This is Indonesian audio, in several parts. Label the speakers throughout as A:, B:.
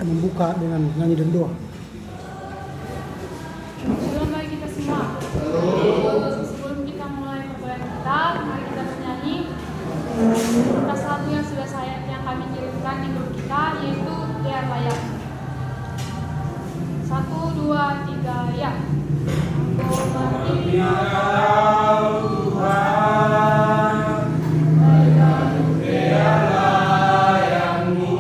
A: membuka dengan nyanyi dan doa.
B: Shalom bagi kita semua. Sebelum kita mulai perkuliahan kita, mari kita bernyanyi tas lagu yang sudah yang kami kirimkan di grup kita, yaitu Dia Layak. 1, 2, 3, ya. Engkau bertiga Tuhan, dan Dia layakmu.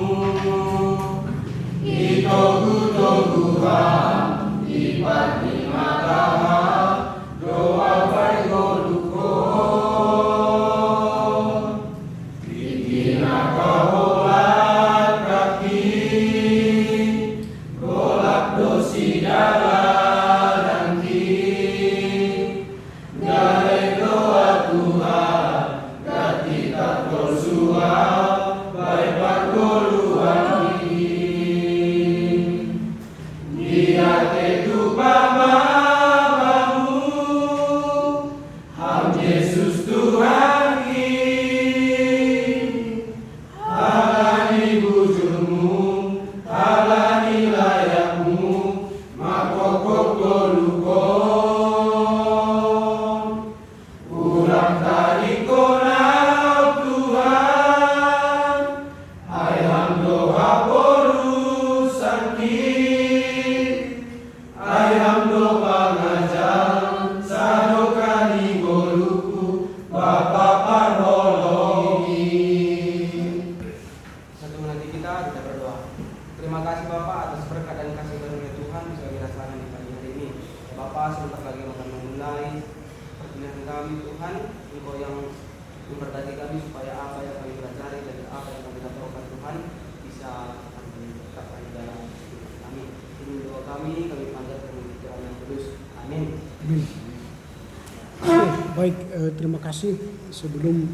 A: Terima kasih. Sebelum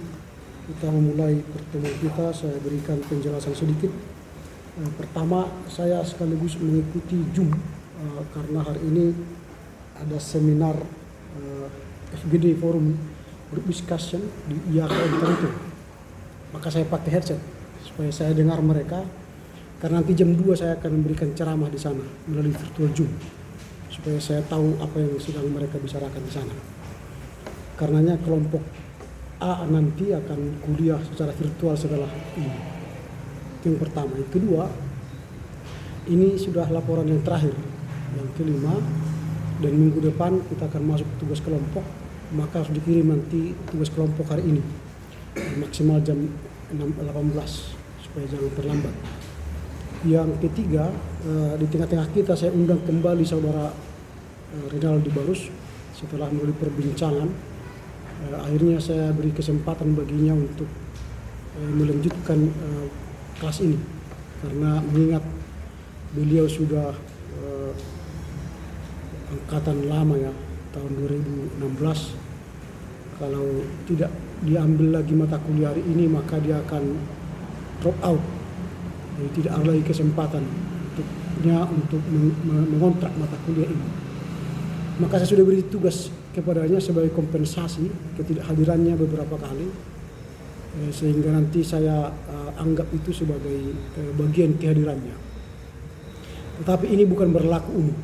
A: kita memulai pertemuan kita, saya berikan penjelasan sedikit. Pertama, saya sekaligus mengikuti Zoom karena hari ini ada seminar FGD Forum Group Discussion di IAKM Trento. Maka saya pakai headset supaya saya dengar mereka, karena nanti jam 2 saya akan memberikan ceramah di sana melalui virtual Zoom supaya saya tahu apa yang sedang mereka bicarakan di sana. Karenanya kelompok A nanti akan kuliah secara virtual setelah ini. Itu yang pertama. Yang kedua, ini sudah laporan yang terakhir, yang kelima, dan minggu depan kita akan masuk tugas kelompok. Maka harus dikirim nanti tugas kelompok hari ini maksimal jam 18 supaya jangan terlambat. Yang ketiga, di tengah-tengah kita saya undang kembali saudara Rinaldi Barus setelah melalui perbincangan. Akhirnya saya beri kesempatan baginya untuk melanjutkan kelas ini, karena mengingat beliau sudah angkatan lama ya, tahun 2016. Kalau tidak diambil lagi mata kuliah hari ini, maka dia akan drop out. Jadi tidak ada lagi kesempatan untuk mengontrak mata kuliah ini. Maka saya sudah beri tugas kepadanya sebagai kompensasi ketidakhadirannya beberapa kali, sehingga nanti saya anggap itu sebagai bagian kehadirannya. Tetapi ini bukan berlaku umum,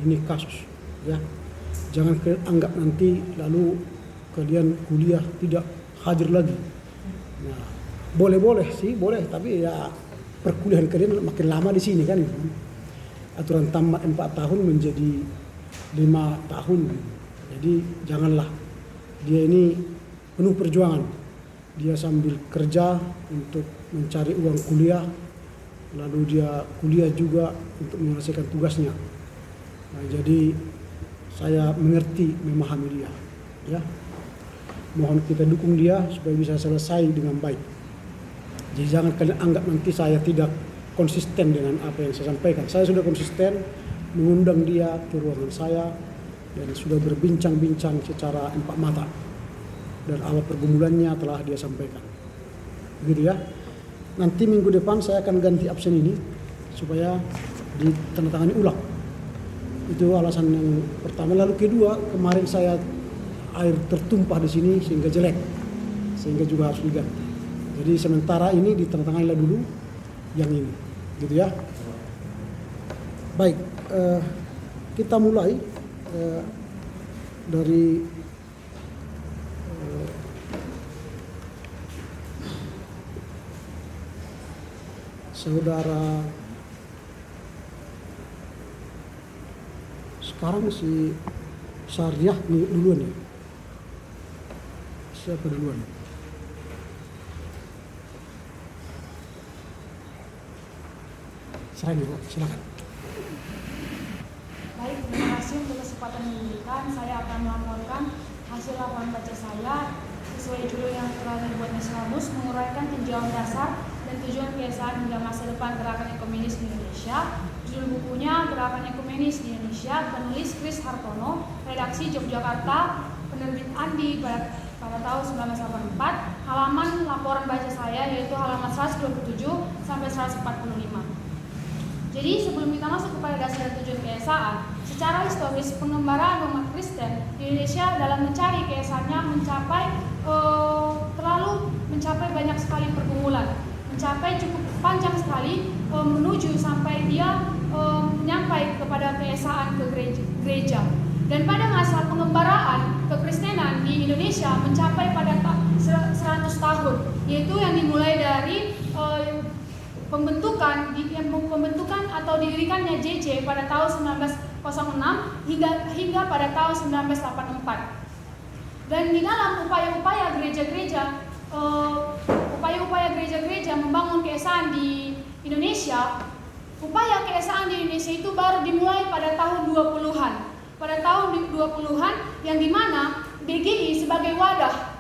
A: ini kasus ya. Jangan anggap nanti lalu kalian kuliah tidak hadir lagi. Nah, boleh sih, boleh, tapi ya perkuliahan kalian makin lama di sini kan. Aturan tamat 4 tahun menjadi 5 tahun. Jadi janganlah, dia ini penuh perjuangan. Dia sambil kerja untuk mencari uang kuliah, lalu dia kuliah juga untuk menyelesaikan tugasnya. Nah, jadi saya mengerti, memahami dia. Ya, mohon kita dukung dia supaya bisa selesai dengan baik. Jadi jangan kalian anggap nanti saya tidak konsisten dengan apa yang saya sampaikan. Saya sudah konsisten mengundang dia ke ruangan saya dan sudah berbincang-bincang secara empat mata, dan awal pergumulannya telah dia sampaikan. Begitu ya. Nanti minggu depan saya akan ganti absen ini supaya ditandatangani ulang. Itu alasan yang pertama. Lalu kedua, kemarin saya air tertumpah di sini sehingga jelek, sehingga juga harus diganti. Jadi sementara ini ditandatangani dulu yang ini, gitu ya. Baik, kita mulai dari saudara. Sekarang si Syariah nih duluan ya. Siapa duluan? Silakan.
B: Baik, terima kasih untuk kesempatan yang diberikan. Saya akan melaporkan hasil laporan baca saya sesuai judul yang telah dibuat Islamus, menguraikan tinjauan dasar dan tujuan keesaan hingga masa depan Gerakan Ekumenis di Indonesia. Judul bukunya Gerakan Ekumenis di Indonesia, penulis Chris Hartono, redaksi Yogyakarta, penerbit Andi pada tahun 1984. Halaman laporan baca saya yaitu halaman 127 sampai 145. Jadi sebelum kita masuk kepada dasar dan tujuan keesaan, secara historis pengembaraan umat Kristen di Indonesia dalam mencari keesaannya mencapai banyak sekali pergumulan, mencapai cukup panjang sekali menuju sampai dia menyampai kepada keesaan ke gereja. Dan pada masa pengembaraan kekristenan di Indonesia mencapai pada 100 tahun, yaitu yang dimulai dari pembentukan atau didirikannya JC pada tahun 1906 hingga pada tahun 1984. Dan di dalam upaya-upaya gereja-gereja membangun keesaan di Indonesia, upaya keesaan di Indonesia itu baru dimulai pada tahun 20-an. Pada tahun 20-an yang dimana BGI sebagai wadah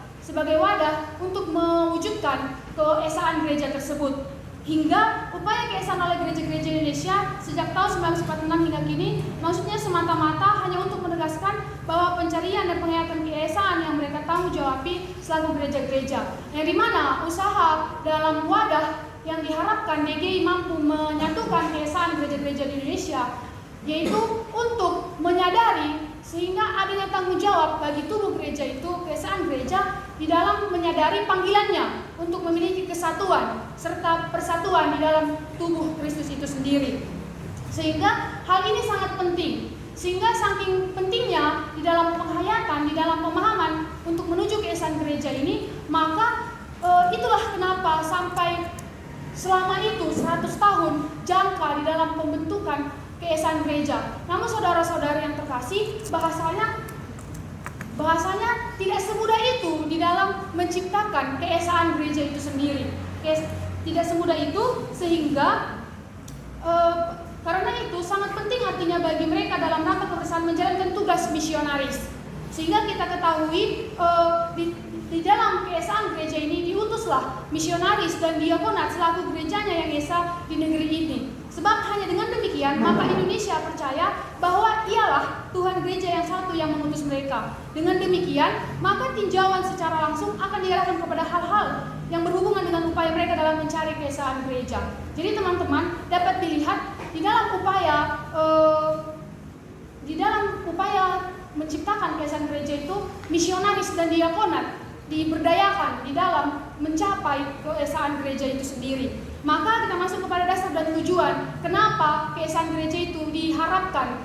B: untuk mewujudkan keesaan gereja tersebut. Hingga upaya keesaan oleh gereja-gereja Indonesia sejak tahun 1946 hingga kini maksudnya semata-mata hanya untuk menegaskan bahwa pencarian dan penghayatan keesaan yang mereka tanggung jawabi selaku gereja-gereja, yang dimana usaha dalam wadah yang diharapkan DGI mampu menyatukan keesaan gereja-gereja di Indonesia, yaitu untuk menyadari sehingga adanya tanggung jawab bagi tubuh gereja itu, keesaan gereja di dalam menyadari panggilannya untuk memiliki kesatuan serta persatuan di dalam tubuh Kristus itu sendiri. Sehingga hal ini sangat penting. Sehingga saking pentingnya di dalam penghayatan, di dalam pemahaman untuk menuju keesaan gereja ini, maka itulah kenapa sampai selama itu 100 tahun jangka di dalam pembentukan keesaan gereja. Namun saudara-saudara yang terkasih, bahasanya tidak semudah itu di dalam menciptakan keesaan gereja itu sendiri. Tidak semudah itu sehingga karena itu sangat penting artinya bagi mereka dalam rangka kebersamaan menjalankan tugas misionaris. Sehingga kita ketahui di dalam keesaan gereja ini diutuslah misionaris dan diakonat selaku gerejanya yang esa di negeri ini. Sebab hanya dengan demikian maka Indonesia percaya bahwa ialah Tuhan gereja yang satu yang mengutus mereka. Dengan demikian maka tinjauan secara langsung akan diarahkan kepada hal-hal yang berhubungan dengan upaya mereka dalam mencari keesaan gereja. Jadi teman-teman dapat dilihat di dalam upaya menciptakan keesaan gereja itu misionaris dan diakonat diberdayakan di dalam mencapai keesaan gereja itu sendiri. Maka kita masuk kepada dasar dan tujuan kenapa keesaan gereja itu diharapkan,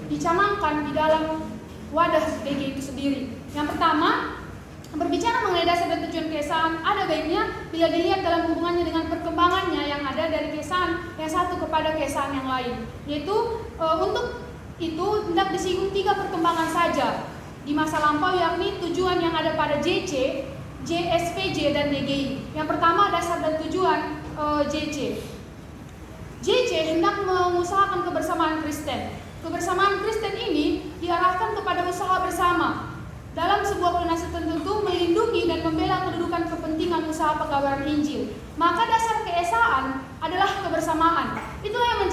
B: dicanangkan di dalam wadah BG itu sendiri. Yang pertama, berbicara mengenai dasar dan tujuan keesaan, ada baiknya bila dilihat dalam hubungannya dengan perkembangannya yang ada dari keesaan yang satu kepada keesaan yang lain. Yaitu untuk itu hendak disinggung 3 perkembangan saja di masa lampau, yakni tujuan yang ada pada JC, JSPJ dan DGI. Yang pertama, dasar dan tujuan JC. JC hendak mengusahakan kebersamaan Kristen. Kebersamaan Kristen ini diarahkan kepada usaha bersama dalam sebuah koordinasi tertentu melindungi dan membela kedudukan kepentingan usaha pekabaran Injil. Maka dasar keesaan adalah kebersamaan. Itulah yang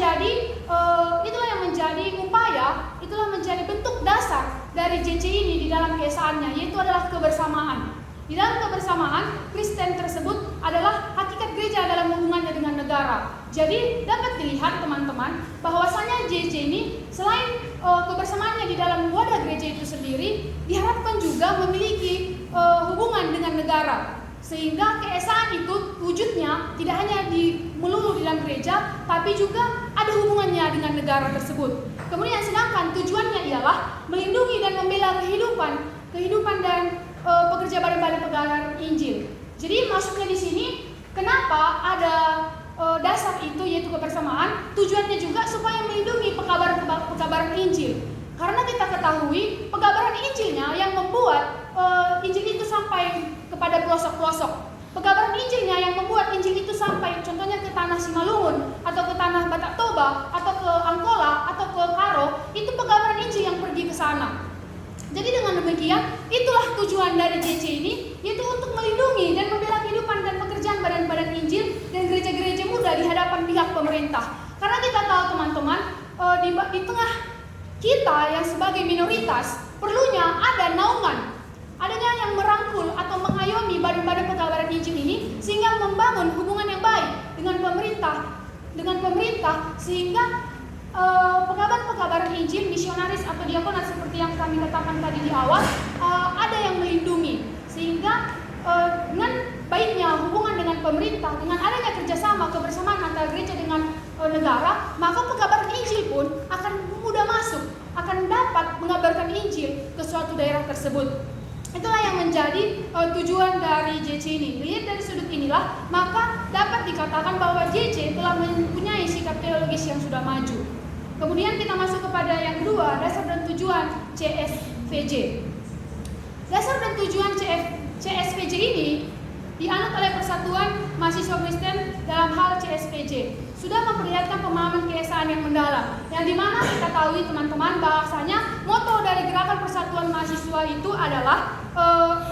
B: menjadi bentuk dasar dari JC ini di dalam keesaannya, yaitu adalah kebersamaan. Di dalam kebersamaan, Kristen tersebut adalah hakikat gereja dalam hubungannya dengan negara. Jadi dapat dilihat teman-teman bahwasanya JC ini selain kebersamaannya di dalam wadah gereja itu sendiri, diharapkan juga memiliki hubungan dengan negara. Sehingga keesaan itu wujudnya tidak hanya melulu di dalam gereja, tapi juga ada ada hubungannya dengan negara tersebut. Kemudian sedangkan tujuannya ialah melindungi dan membela kehidupan dan pekerja badan-badan pekabaran Injil. Jadi maksudnya di sini kenapa ada dasar itu yaitu kebersamaan, tujuannya juga supaya melindungi pekabaran Injil. Karena kita ketahui pekabaran Injilnya yang membuat Injil itu sampai kepada pelosok-pelosok. Pekabaran Injilnya yang membuat Injil itu sampai contohnya ke tanah Simalungun atau ke tanah Batak Toba atau ke Angkola atau ke Karo, itu pekabaran Injil yang pergi ke sana. Jadi dengan demikian itulah tujuan dari JC ini, yaitu untuk melindungi dan membela kehidupan dan pekerjaan badan-badan Injil dan gereja-gereja muda di hadapan pihak pemerintah. Karena kita tahu teman-teman, di tengah kita yang sebagai minoritas perlunya ada naungan, adanya yang merangkul atau mengayomi badan-badan pekabaran Injil ini sehingga membangun hubungan yang baik dengan pemerintah sehingga pekabaran Injil, misionaris atau diakonat seperti yang kami katakan tadi di awal ada yang melindungi sehingga dengan baiknya hubungan dengan pemerintah, dengan adanya kerjasama kebersamaan antara gereja dengan negara, maka pekabaran Injil pun akan mudah masuk, akan dapat mengabarkan Injil ke suatu daerah tersebut. Itulah yang menjadi tujuan dari JC ini. Dilihat dari sudut inilah, maka dapat dikatakan bahwa JC telah mempunyai sikap teologis yang sudah maju. Kemudian kita masuk kepada yang kedua, dasar dan tujuan CSVJ. Dasar dan tujuan CSVJ ini dianut oleh Persatuan Mahasiswa Kristen dalam hal CSVJ. Sudah memperlihatkan pemahaman keesaan yang mendalam, yang dimana kita tahu teman-teman bahwasanya moto dari gerakan Persatuan Mahasiswa itu adalah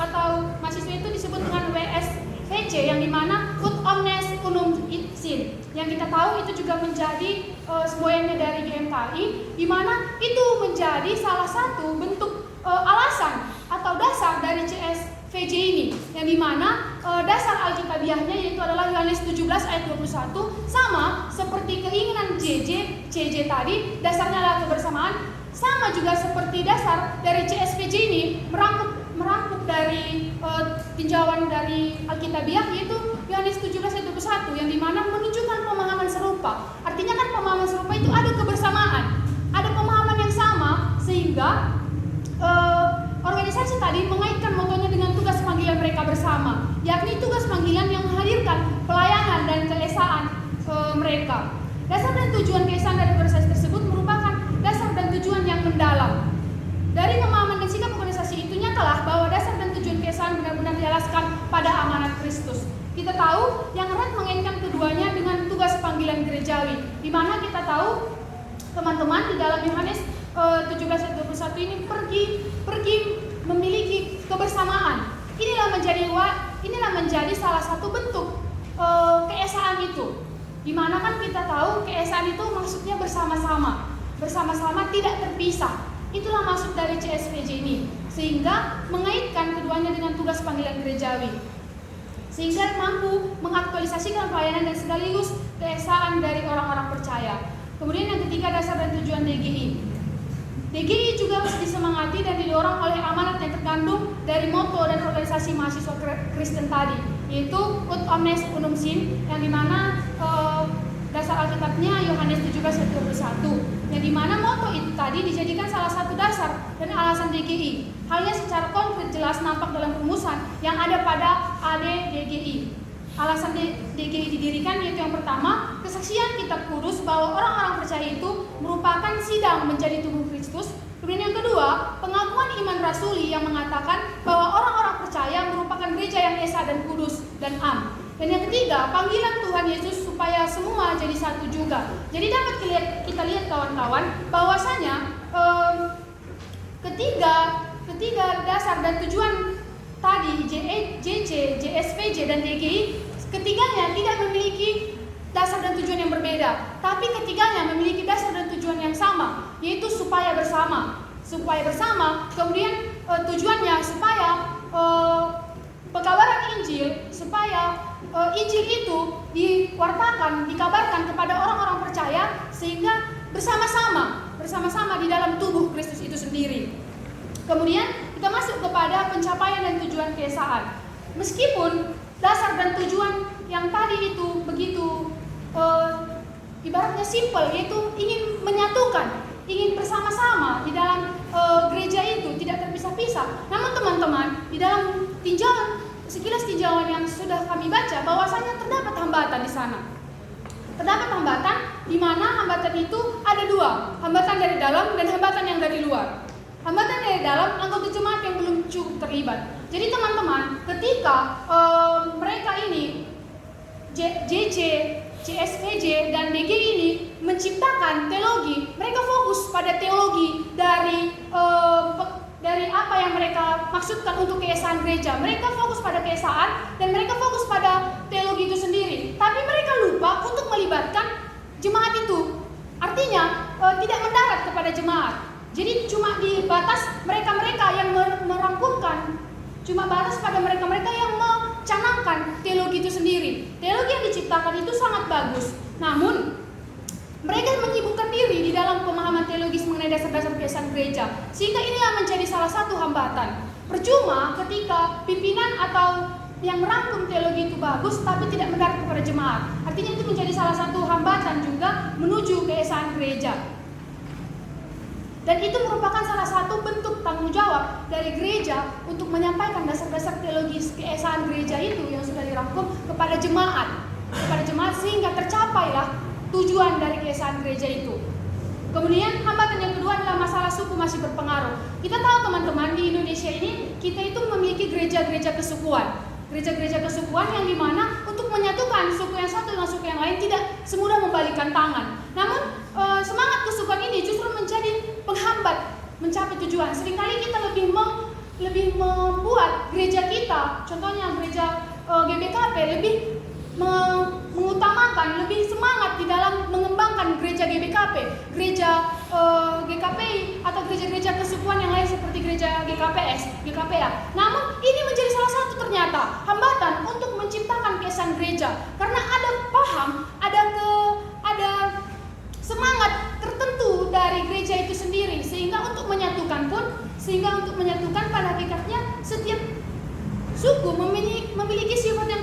B: atau mahasiswa itu disebut dengan WSVC, yang dimana Ut Omnes Unum Sin, yang kita tahu itu juga menjadi semboyannya dari GMKI, dimana itu menjadi salah satu bentuk alasan atau dasar dari CSVJ ini, yang dimana dasar Alkitabiahnya yaitu adalah Yohanes 17 ayat 21, sama seperti keinginan CJ tadi, dasarnya adalah kebersamaan, sama juga seperti dasar dari CSVJ ini merangkup dari tinjauan dari Alkitabiah yaitu Yohanes 17 ayat 21, yang dimana menunjukkan pemahaman serupa. Artinya kan pemahaman serupa itu ada kebersamaan, ada pemahaman yang sama, sehingga organisasi tadi mengaitkan motonya dengan tugas panggilan mereka bersama, yakni tugas panggilan yang menghadirkan pelayanan dan keesaan mereka. Dasar dan tujuan keesaan dari organisasi tersebut merupakan dasar dan tujuan yang mendalam. Dari pemahaman dan sikap organisasi itu nyatalah bahwa dasar dan tujuan keesaan benar-benar dialaskan pada amanat Kristus. Kita tahu yang erat mengaitkan keduanya dengan tugas panggilan gerejawi, di mana kita tahu teman-teman di dalam Yohanes 17 ayat 21 ini pergi memiliki kebersamaan. Inilah menjadi salah satu bentuk keesaan itu. Di mana kan kita tahu keesaan itu maksudnya bersama-sama tidak terpisah. Itulah maksud dari CSVJ ini, sehingga mengaitkan keduanya dengan tugas panggilan gerejawi, sehingga mampu mengaktualisasikan pelayanan dan sekaligus keesaan dari orang-orang percaya. Kemudian yang ketiga, dasar dan tujuan DGI. DGI juga harus disemangati dan didorong oleh amanat yang terkandung dari moto dan organisasi mahasiswa Kristen tadi, yaitu Ut Omnes Unum Sin, yang dimana dasar Alkitabnya Yohanes 17 ayat 21, yang dimana moto itu tadi dijadikan salah satu dasar dan alasan DGI. Halnya secara konkret jelas nampak dalam rumusan yang ada pada AD DGI. Alasan DGI didirikan yaitu yang pertama, kesaksian kitab kudus bahwa orang-orang percaya itu merupakan sidang menjadi tubuh Kristus. Kemudian yang kedua, pengakuan iman rasuli yang mengatakan bahwa orang-orang percaya merupakan gereja yang esa dan kudus dan am. Dan yang ketiga, panggilan Tuhan Yesus supaya semua jadi satu juga. Jadi dapat kita lihat kawan-kawan bahwasanya ketiga dasar dan tujuan tadi JC, JSVJ dan DGI, ketiganya tidak memiliki dasar dan tujuan yang berbeda, tapi ketiganya memiliki dasar dan tujuan yang sama, yaitu supaya bersama. Kemudian tujuannya supaya pekabaran Injil, supaya Injil itu diwartakan, dikabarkan kepada orang-orang percaya, sehingga bersama-sama di dalam tubuh Kristus itu sendiri. Kemudian kita masuk kepada pencapaian dan tujuan keesaan. Meskipun dasar dan tujuan yang tadi itu begitu ibaratnya simpel, yaitu ingin menyatukan, ingin bersama-sama di dalam gereja itu, tidak terpisah-pisah. Namun teman-teman, di dalam sekilas tinjauan yang sudah kami baca, bahwasanya terdapat hambatan di sana. Terdapat hambatan di mana hambatan itu ada dua, hambatan dari dalam dan hambatan yang dari luar. Hambatan dari dalam, anggota jemaat yang belum cukup terlibat. Jadi teman-teman, ketika mereka ini JC, CSPJ dan DG ini menciptakan teologi, mereka fokus pada teologi dari apa yang mereka maksudkan untuk keesaan gereja. Mereka fokus pada keesaan dan mereka fokus pada teologi itu sendiri. Tapi mereka lupa untuk melibatkan jemaat itu. Artinya tidak mendarat kepada jemaat. Jadi cuma di batas mereka-mereka yang merangkumkan, cuma batas pada mereka-mereka yang mencanangkan teologi itu sendiri. Teologi yang diciptakan itu sangat bagus, namun mereka menyibukkan diri di dalam pemahaman teologis mengenai dasar-dasar keesaan gereja, sehingga inilah menjadi salah satu hambatan. Percuma ketika pimpinan atau yang merangkum teologi itu bagus, tapi tidak mendarat kepada jemaat. Artinya itu menjadi salah satu hambatan juga menuju keesaan gereja. Dan itu merupakan salah satu bentuk tanggung jawab dari gereja untuk menyampaikan dasar-dasar teologis keesaan gereja itu yang sudah dirangkum kepada jemaat, sehingga tercapailah tujuan dari keesaan gereja itu. Kemudian hambatan yang kedua adalah masalah suku masih berpengaruh. Kita tahu teman-teman, di Indonesia ini kita itu memiliki gereja-gereja kesukuan. Gereja-gereja kesukuan yang dimana untuk menyatukan suku yang satu dengan suku yang lain tidak semudah membalikan tangan. Namun semangat kesukuan ini justru menjadi penghambat mencapai tujuan. Seringkali kita lebih membuat gereja kita, contohnya gereja GBKP, lebih mengutamakan, lebih semangat di dalam mengembangkan gereja GBKP, gereja GKPI atau gereja-gereja kesukuan yang lain seperti gereja GKPS, GKPA. Namun ini menjadi salah satu ternyata hambatan untuk menciptakan keesaan gereja, karena ada paham, ada semangat tertentu dari gereja itu sendiri, sehingga untuk menyatukan pada hakikatnya setiap suku memiliki sifat yang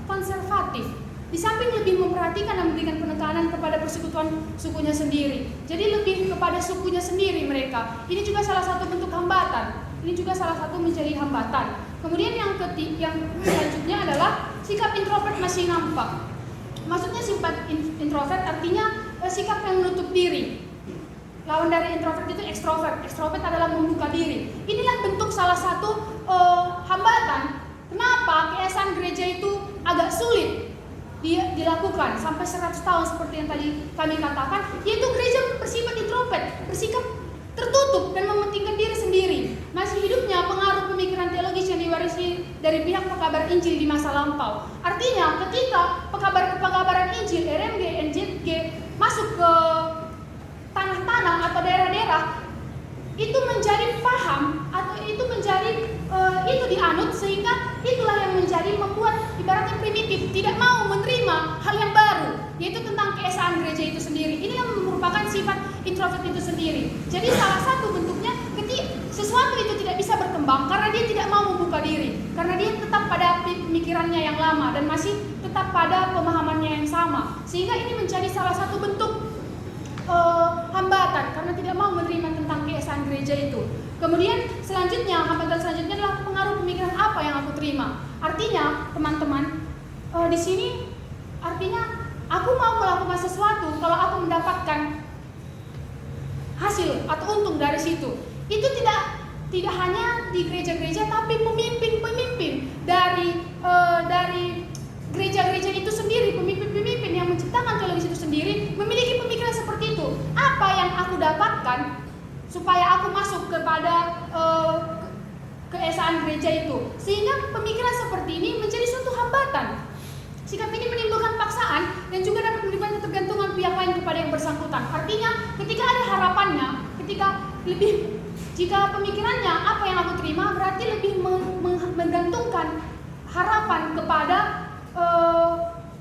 B: konservatif, di samping lebih memperhatikan dan memberikan penekanan kepada persekutuan sukunya sendiri. Jadi lebih kepada sukunya sendiri mereka. Ini juga salah satu bentuk hambatan. Ini juga salah satu menjadi hambatan. Kemudian yang selanjutnya adalah sikap introvert masih nampak. Maksudnya sifat introvert artinya sikap yang menutup diri. Lawan dari introvert itu ekstrovert. Ekstrovert adalah membuka diri. Inilah bentuk salah satu hambatan. Kenapa keesaan gereja itu agak sulit dilakukan sampai 100 tahun seperti yang tadi kami katakan, yaitu gereja bersifat introvert, bersikap tertutup dan mementingkan diri sendiri. Masih hidupnya pengaruh pemikiran teologis yang diwarisi dari pihak pekabar Injil di masa lampau. Artinya ketika pekabaran Injil, RMG, NZG masuk ke tanah-tanah atau daerah-daerah, itu menjadi paham atau itu menjadi itu dianut, sehingga itulah yang menjadi membuat ibaratnya primitif, tidak mau menerima hal yang baru, yaitu tentang keesaan gereja itu sendiri. Ini yang merupakan sifat introvert itu sendiri. Jadi salah satu bentuknya ketika sesuatu itu tidak bisa berkembang karena dia tidak mau membuka diri, karena dia tetap pada pemikirannya yang lama dan masih tetap pada pemahamannya yang sama, sehingga ini menjadi salah satu bentuk hambatan karena tidak mau menerima tentang keesaan gereja itu. Kemudian hambatan selanjutnya adalah pengaruh pemikiran apa yang aku terima. Artinya teman-teman, di sini artinya aku mau melakukan sesuatu kalau aku mendapatkan hasil atau untung dari situ. Itu tidak hanya di gereja-gereja, tapi pemimpin-pemimpin dari gereja-gereja itu sendiri, pemimpin-pemimpin yang menciptakan teologi itu sendiri memiliki pemikiran seperti itu. Apa yang aku dapatkan supaya aku masuk kepada keesaan gereja itu, sehingga pemikiran seperti ini menjadi suatu hambatan. Sikap ini menimbulkan paksaan dan juga dapat menimbulkan ketergantungan pihak lain kepada yang bersangkutan. Artinya ketika ada harapannya, jika pemikirannya apa yang aku terima, berarti lebih menggantungkan harapan kepada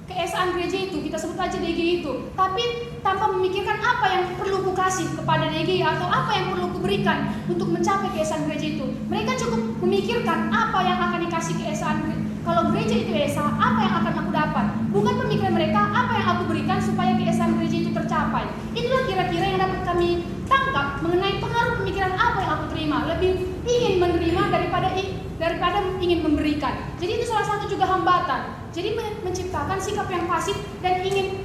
B: keesaan gereja itu, kita sebut aja DG itu, tapi tanpa memikirkan apa yang perlu ku kasih kepada DG atau apa yang perlu ku berikan untuk mencapai keesaan gereja itu. Mereka cukup memikirkan apa yang akan dikasih keesaan gereja. Kalau gereja itu esa, apa yang akan aku dapat? Bukan pemikiran mereka, apa yang aku berikan supaya keesaan gereja lain. Itulah kira-kira yang dapat kami tangkap mengenai pengaruh pemikiran apa yang aku terima. Lebih ingin menerima daripada ingin memberikan. Jadi itu salah satu juga hambatan. Jadi menciptakan sikap yang pasif dan ingin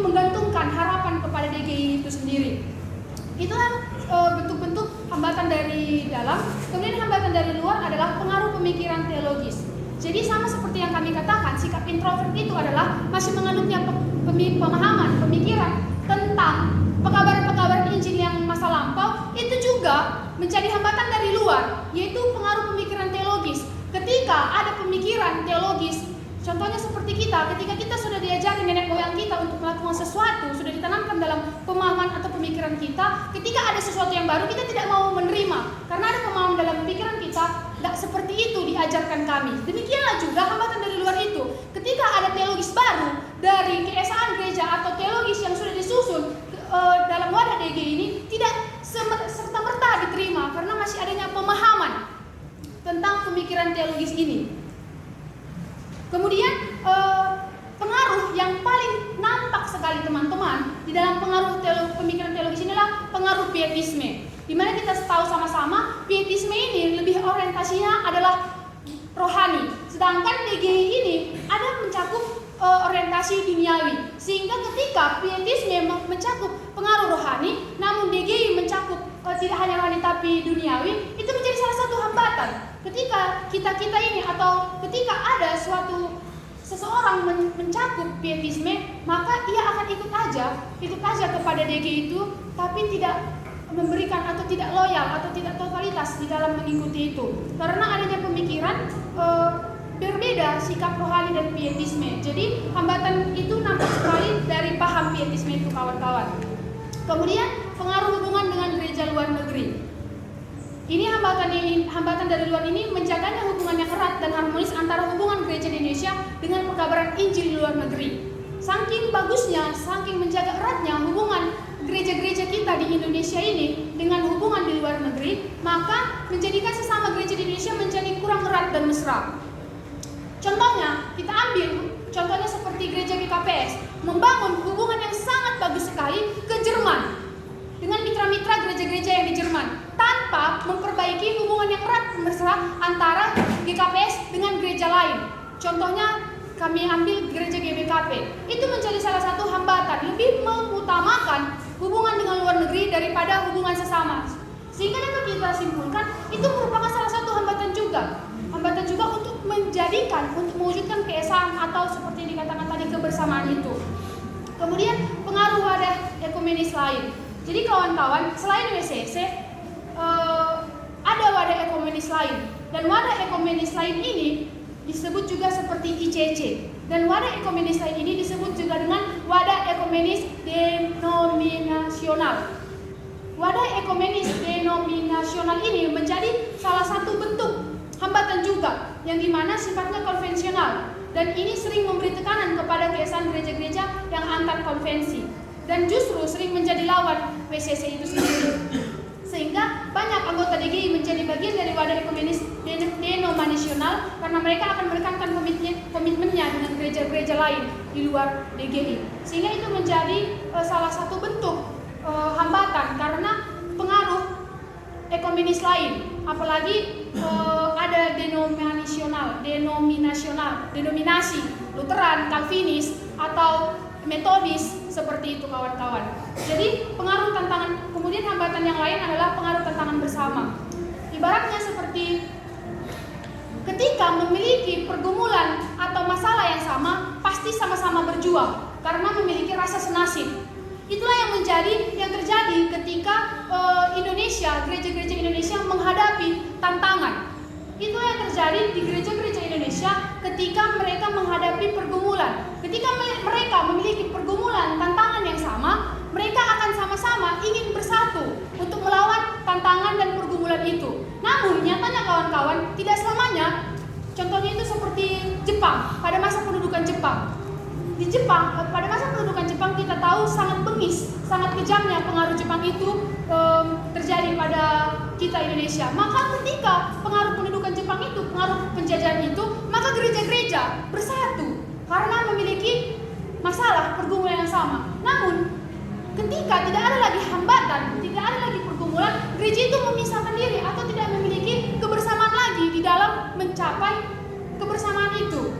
B: menggantungkan harapan kepada DGI itu sendiri. Itulah bentuk-bentuk hambatan dari dalam. Kemudian hambatan dari luar adalah pengaruh pemikiran teologis. Jadi sama seperti yang kami katakan, sikap introvert itu adalah masih menganutnya pemahaman, pemikiran tentang pekabaran-pekabaran Injil yang masa lampau. Itu juga menjadi hambatan dari luar, yaitu pengaruh pemikiran teologis. Ketika ada pemikiran teologis, contohnya seperti ketika kita sudah diajari nenek moyang kita untuk melakukan sesuatu, sudah ditanamkan dalam pemahaman atau pemikiran kita, ketika ada sesuatu yang baru kita tidak mau menerima karena ada pemahaman dalam pikiran kita, tidak seperti itu diajarkan kami. Demikianlah juga hambatan dari luar itu. Ketika ada teologis baru dari keesaan gereja atau teologis yang sudah disusun dalam wadah DG ini tidak serta-merta diterima karena masih adanya pemahaman tentang pemikiran teologis ini. Kemudian pengaruh yang paling nampak sekali teman-teman di dalam pengaruh pemikiran teologis inilah pengaruh pietisme. Di mana kita tahu sama-sama pietisme ini lebih orientasinya adalah rohani. Sedangkan DGI ini ada mencakup orientasi duniawi. Sehingga ketika pietisme mencakup pengaruh rohani, namun DGI mencakup tidak hanya rohani tapi duniawi, itu menjadi salah satu hambatan. Ketika kita ini atau ketika ada seseorang mencakup pietisme, maka ia akan ikut aja kepada DG itu, tapi tidak memberikan atau tidak loyal atau tidak totalitas di dalam mengikuti itu. Karena adanya pemikiran berbeda sikap rohani dan pietisme. Jadi hambatan itu nampak sekali dari paham pietisme itu, kawan-kawan. Kemudian pengaruh hubungan dengan gereja luar negeri. Ini hambatan dari luar ini menjaganya hubungan yang erat dan harmonis antara hubungan gereja di Indonesia dengan pekabaran Injil di luar negeri. Saking bagusnya, saking menjaga eratnya hubungan gereja-gereja kita di Indonesia ini dengan hubungan di luar negeri, maka menjadikan sesama gereja di Indonesia menjadi kurang erat dan mesra. Contohnya, kita ambil contohnya seperti gereja GKPS membangun hubungan yang sangat bagus sekali ke Jerman dengan mitra-mitra gereja-gereja yang di Jerman tanpa memperbaiki hubungan yang erat mesra antara GKPS dengan gereja lain. Contohnya kami ambil gereja GBKP. Itu menjadi salah satu hambatan, lebih mengutamakan hubungan dengan luar negeri daripada hubungan sesama. Sehingga dapat kita simpulkan itu merupakan salah satu hambatan juga untuk mewujudkan keesaan atau seperti yang dikatakan tadi kebersamaan itu. Kemudian pengaruh wadah ekumenis lain. Jadi kawan-kawan, selain WCC ada wadah ekumenis lain, dan wadah ekumenis lain ini disebut juga seperti ICC, dan wadah ekumenis lain ini disebut juga dengan wadah ekumenis denominasional. Wadah ekumenis denominasional ini menjadi salah satu bentuk hambatan juga yang dimana sifatnya konvensional, dan ini sering memberi tekanan kepada keesaan gereja-gereja yang antar konvensi dan justru sering menjadi lawan WCC itu sendiri. Sehingga banyak anggota DGI menjadi bagian dari wadah ekumenis denominasional karena mereka akan menekankan komitmennya dengan gereja-gereja lain di luar DGI. Sehingga itu menjadi salah satu bentuk hambatan karena pengaruh ekumenis lain. Apalagi ada denominasi Lutheran, Calvinis atau Metodis seperti itu, kawan-kawan. Jadi pengaruh tantangan, kemudian hambatan yang lain adalah pengaruh tantangan bersama. Ibaratnya seperti ketika memiliki pergumulan atau masalah yang sama, pasti sama-sama berjuang karena memiliki rasa senasib. Itulah yang terjadi ketika Indonesia, gereja-gereja Indonesia menghadapi tantangan. Itulah yang terjadi di gereja-gereja Indonesia ketika mereka menghadapi pergumulan. Ketika mereka memiliki pergumulan, tantangan yang sama, mereka akan sama-sama ingin bersatu untuk melawan tantangan dan pergumulan itu. Namun nyatanya kawan-kawan, tidak selamanya. Contohnya itu seperti Jepang, pada masa pendudukan Jepang. Di Jepang, pada masa pendudukan Jepang kita tahu sangat bengis, sangat kejamnya pengaruh Jepang itu terjadi pada kita Indonesia. Maka ketika pengaruh pendudukan Jepang itu, pengaruh penjajahan itu, maka gereja-gereja bersatu karena memiliki masalah pergumulan yang sama. Namun ketika tidak ada lagi hambatan, tidak ada lagi pergumulan, gereja itu memisahkan diri atau tidak memiliki kebersamaan lagi di dalam mencapai kebersamaan itu.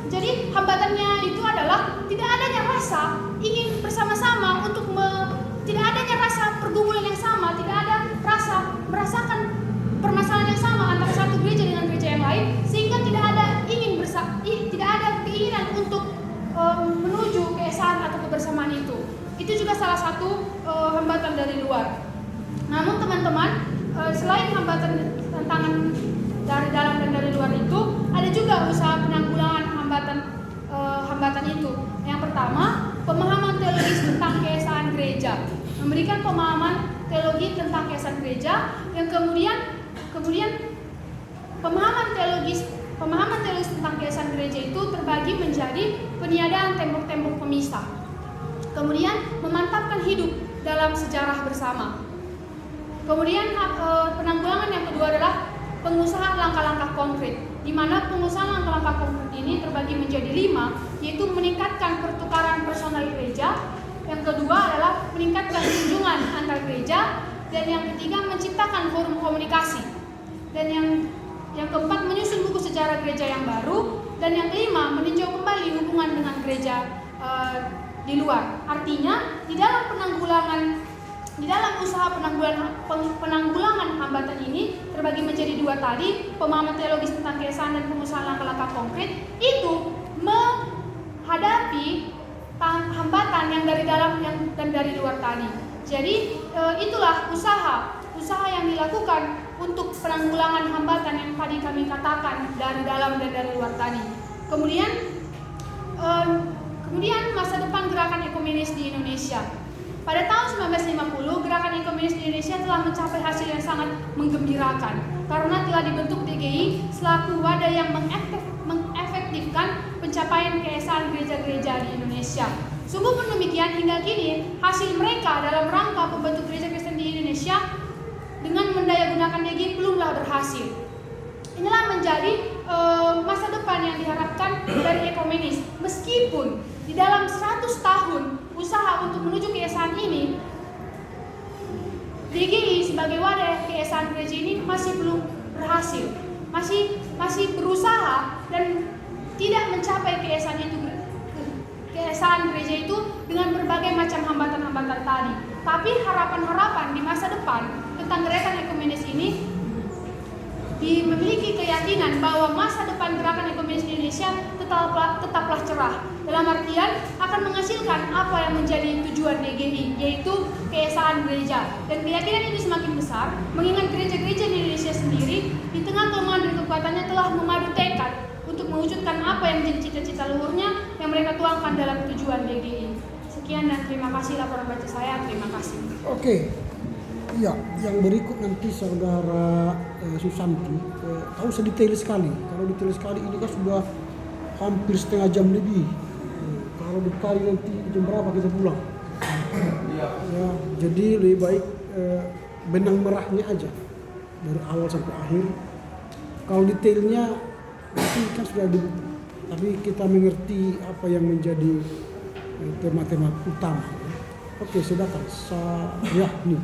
B: Jadi hambatannya itu adalah tidak adanya rasa ingin bersama-sama untuk tidak adanya rasa pergumulan yang sama, tidak ada rasa merasakan permasalahan yang sama antara satu gereja dengan gereja yang lain, sehingga tidak ada tidak ada keinginan untuk menuju keesaan atau kebersamaan itu. Itu juga salah satu hambatan dari luar. Namun teman-teman, selain hambatan tantangan dari dalam dan dari luar itu, ada juga usaha penanggulangan hambatan itu. Yang pertama, pemahaman teologis tentang keesaan gereja, memberikan pemahaman teologi tentang keesaan gereja. Yang kemudian pemahaman teologis tentang keesaan gereja itu terbagi menjadi peniadaan tembok-tembok pemisah. Kemudian memantapkan hidup dalam sejarah bersama. Kemudian penanggulangan yang kedua adalah pengusahaan langkah-langkah konkret, di mana pengusahaan langkah-langkah konkret ini terbagi menjadi 5, yaitu meningkatkan pertukaran personal gereja. Yang kedua adalah meningkatkan kunjungan antar gereja, dan yang ketiga menciptakan forum komunikasi, dan yang keempat menyusun buku sejarah gereja yang baru, dan yang kelima meninjau kembali hubungan dengan gereja di luar. Artinya di dalam usaha penanggulangan hambatan ini terbagi menjadi 2 tadi, pemahaman teologis tentang keesaan dan pengusahaan langkah-langkah konkret itu menghadapi hambatan yang dari dalam dan dari luar tadi. Jadi itulah usaha yang dilakukan untuk penanggulangan hambatan yang tadi kami katakan dari dalam dan dari luar tadi. Kemudian masa depan gerakan ekumenis di Indonesia. Pada tahun 1950, gerakan ekumenis di Indonesia telah mencapai hasil yang sangat menggembirakan karena telah dibentuk DGI selaku wadah yang mengefektifkan pencapaian keesaan gereja-gereja di Indonesia. Sungguh pun demikian, hingga kini hasil mereka dalam rangka pembentuk gereja Kristen di Indonesia dengan mendayagunakan DGI belumlah berhasil. Inilah menjadi masa depan yang diharapkan dari ekumenis. Meskipun di dalam 100 tahun usaha untuk menuju keesaan ini, DGI sebagai wadah keesaan gereja ini masih belum berhasil, masih berusaha dan tidak mencapai keesaan gereja itu dengan berbagai macam hambatan-hambatan tadi. Tapi harapan-harapan di masa depan tentang gerakan ekumenis ini memiliki keyakinan bahwa masa depan gerakan ekumenis di Indonesia tetaplah cerah, dalam artian akan menghasilkan apa yang menjadi tujuan DGI, yaitu keesaan gereja. Dan keyakinan itu semakin besar mengingat gereja-gereja di Indonesia sendiri di tengah kelemahan dan kekuatannya telah memadu tekad untuk mewujudkan apa yang menjadi cita-cita luhurnya yang mereka tuangkan dalam tujuan DGI. Sekian dan terima kasih laporan baca saya. Terima kasih.
A: Oke. Iya, yang berikut nanti saudara Susanti tahu sedetail sekali. Kalau detail sekali ini kan sudah hampir setengah jam lebih. Kalau dikali nanti jam berapa kita pulang? Ya, jadi lebih baik benang merahnya aja dari awal sampai akhir. Kalau detailnya nanti kan sudah tapi kita mengerti apa yang menjadi tema-tema utama. Oke, silakan. Ya, nih.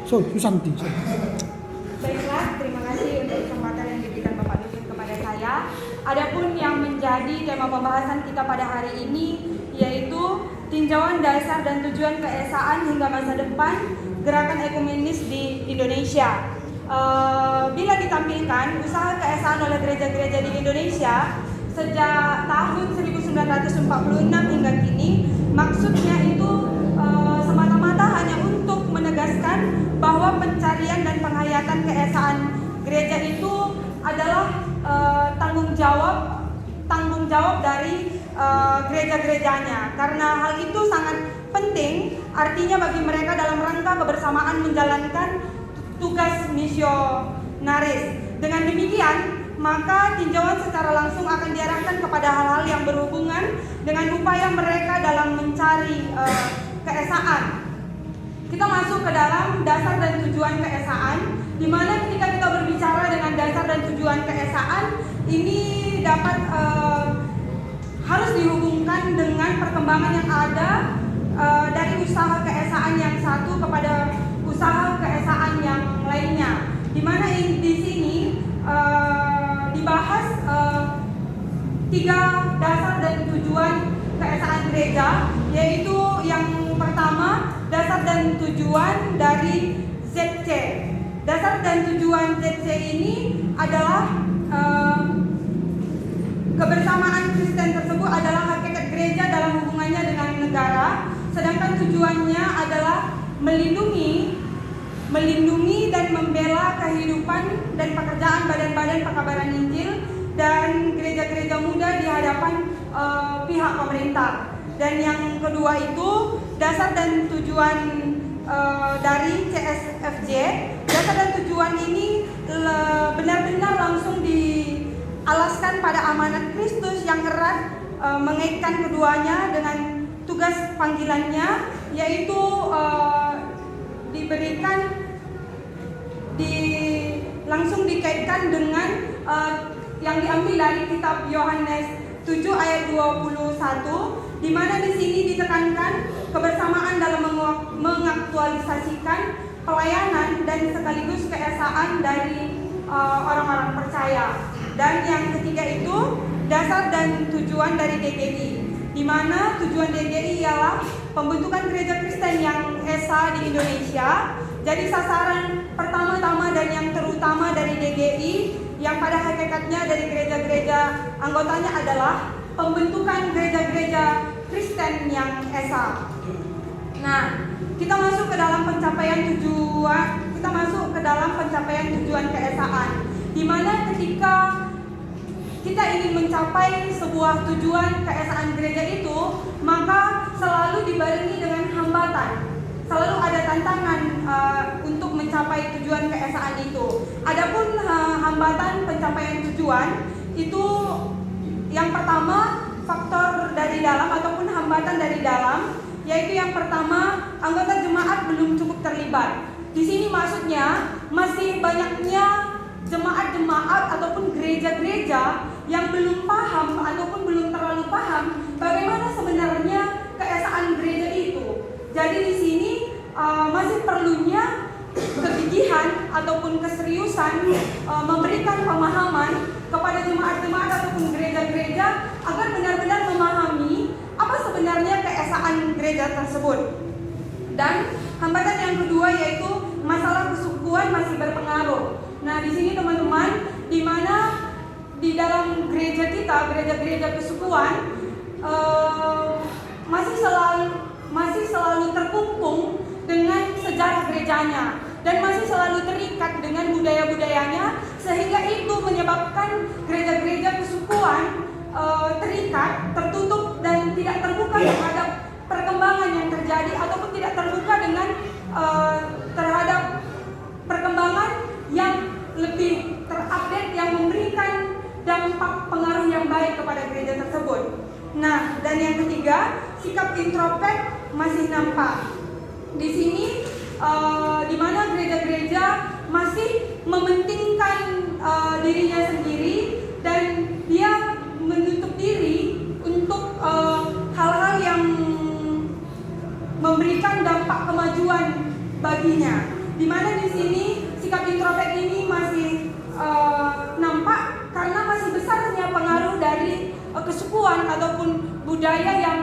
A: Susanti.
C: Baiklah, terima kasih untuk kesempatan yang diberikan Bapak Dudung kepada saya. Adapun yang menjadi tema pembahasan kita pada hari ini yaitu tinjauan dasar dan tujuan keesaan hingga masa depan gerakan ekumenis di Indonesia. Bila ditampilkan usaha keesaan oleh gereja-gereja di Indonesia sejak tahun 1946 hingga kini, maksudnya itu semata-mata hanya untuk menegaskan bahwa pencarian dan penghayatan keesaan gereja itu adalah tanggung jawab dari gereja-gerejanya, karena hal itu sangat penting artinya bagi mereka dalam rangka kebersamaan menjalankan tugas misionaris. Dengan demikian, maka tinjauan secara langsung akan diarahkan kepada hal-hal yang berhubungan dengan upaya mereka dalam mencari keesaan. Kita masuk ke dalam dasar dan tujuan keesaan, di mana ketika kita berbicara dengan dasar dan tujuan keesaan, ini dapat harus dihubungkan dengan perkembangan yang ada dari usaha keesaan yang satu kepada usaha keesaan yang lainnya. Di mana di sini dibahas 3 dasar dan tujuan keesaan gereja, yaitu yang pertama dasar dan tujuan dari ZC. Dasar dan tujuan ZC ini adalah kebersamaan Kristen tersebut adalah hakikat gereja dalam hubungannya dengan negara, sedangkan tujuannya adalah melindungi dan membela kehidupan dan pekerjaan badan-badan pekabaran Injil dan gereja-gereja muda di hadapan pihak pemerintah. Dan yang kedua itu dasar dan tujuan dari CSFJ. Dasar dan tujuan ini benar-benar langsung dialaskan pada amanat Kristus yang erat, mengaitkan keduanya dengan tugas panggilannya, yaitu langsung dikaitkan dengan yang diambil dari kitab Yohanes 7 ayat 21, di mana di sini ditekankan kebersamaan dalam mengaktualisasikan pelayanan dan sekaligus keesaan dari orang-orang percaya. Dan yang ketiga itu dasar dan tujuan dari DGI, di mana tujuan DGI ialah pembentukan gereja Kristen yang esa di Indonesia. Jadi sasaran pertama-tama dan yang terutama dari DGI yang pada hakikatnya dari gereja-gereja anggotanya adalah pembentukan gereja-gereja Kristen yang esa. Nah, kita masuk ke dalam pencapaian tujuan keesaan, di mana ketika kita ingin mencapai sebuah tujuan keesaan gereja itu, maka selalu dibarengi dengan hambatan. Selalu ada tantangan untuk mencapai tujuan keesaan itu. Adapun hambatan pencapaian tujuan itu, yang pertama faktor dari dalam ataupun hambatan dari dalam, yaitu yang pertama anggota jemaat belum cukup terlibat. Di sini maksudnya masih banyaknya jemaat-jemaat ataupun gereja-gereja yang belum paham ataupun belum terlalu paham bagaimana sebenarnya keesaan gereja itu. Jadi di sini masih perlunya kegigihan ataupun keseriusan memberikan pemahaman kepada jemaat-jemaat ataupun gereja-gereja agar benar-benar memahami apa sebenarnya keesaan gereja tersebut. Dan hambatan yang kedua yaitu masalah kesukuan masih berpengaruh. Nah, di sini teman-teman, di mana di dalam gereja kita, gereja-gereja kesukuan masih selalu terkungkung dengan sejarah gerejanya dan masih selalu terikat dengan budaya-budayanya, sehingga itu menyebabkan gereja-gereja kesukuan terikat, tertutup dan tidak terbuka terhadap perkembangan yang terjadi ataupun tidak terbuka dengan terhadap perkembangan yang lebih terupdate yang memberikan dampak pengaruh yang baik kepada gereja tersebut. Nah, dan yang ketiga, sikap introvert masih nampak. Di sini di mana gereja-gereja masih mementingkan dirinya sendiri dan dia menutup diri untuk hal-hal yang memberikan dampak kemajuan baginya. Di mana di sini sikap introvert ini masih nampak karena masih besarnya pengaruh dari kesukuan ataupun budaya yang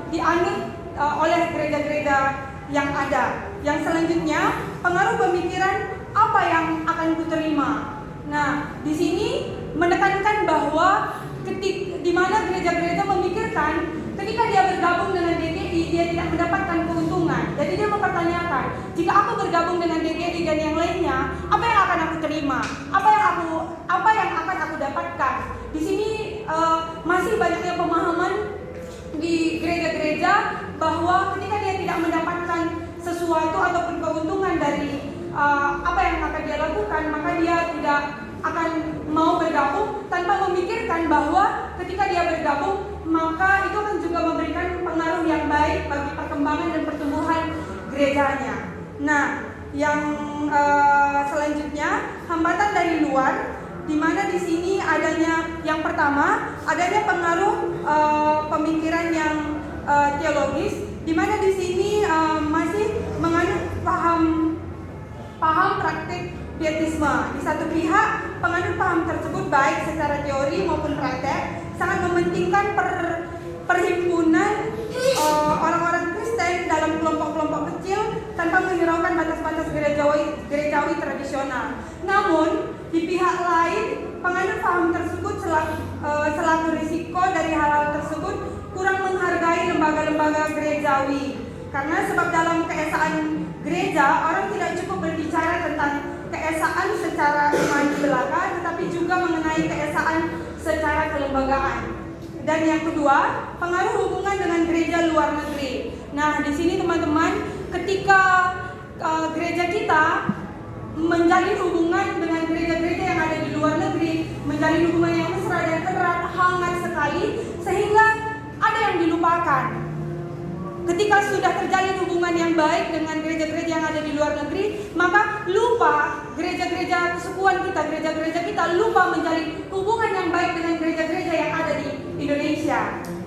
C: dianut oleh gereja-gereja yang ada. Yang selanjutnya, pengaruh pemikiran apa yang akan kuterima. Nah, di sini menekankan bahwa di mana gereja-gereja memikirkan ketika dia bergabung dengan DGI dia tidak mendapatkan keuntungan. Jadi dia mempertanyakan, jika aku bergabung dengan DGI dan yang lainnya, apa yang akan aku terima? Apa yang akan aku dapatkan? Di sini masih banyaknya pemahaman di gereja-gereja bahwa ketika dia tidak mendapatkan sesuatu ataupun keuntungan dari apa yang akan dia lakukan, maka dia tidak akan mau bergabung tanpa memikirkan bahwa ketika dia bergabung maka itu akan juga memberikan pengaruh yang baik bagi perkembangan dan pertumbuhan gerejanya. Nah, yang selanjutnya hambatan dari luar. di mana di sini adanya yang pertama adanya pengaruh pemikiran yang teologis, di mana di sini masih menganut paham praktik pietisme. Di satu pihak penganut paham tersebut baik secara teori maupun praktek sangat mementingkan perhimpunan orang-orang Kristen dalam kelompok-kelompok kecil tanpa menghiraukan batas-batas gerejawi tradisional. Namun di pihak lain penganut paham tersebut selaku risiko dari hal-hal tersebut kurang menghargai lembaga-lembaga gerejawi, karena sebab dalam keesaan gereja orang tidak cukup berbicara tentang keesaan secara iman belaka, tetapi juga mengenai keesaan secara kelembagaan. Dan yang kedua, pengaruh hubungan dengan gereja luar negeri. Nah, di sini teman-teman, ketika gereja kita menjalin hubungan dengan gereja-gereja yang ada di luar negeri, menjalin hubungan yang mesra dan erat, hangat sekali, sehingga ada yang dilupakan. Ketika sudah terjalin hubungan yang baik dengan gereja-gereja yang ada di luar negeri, maka lupa gereja-gereja kesukuan kita, gereja-gereja kita lupa menjalin hubungan yang baik dengan gereja-gereja yang ada di Indonesia.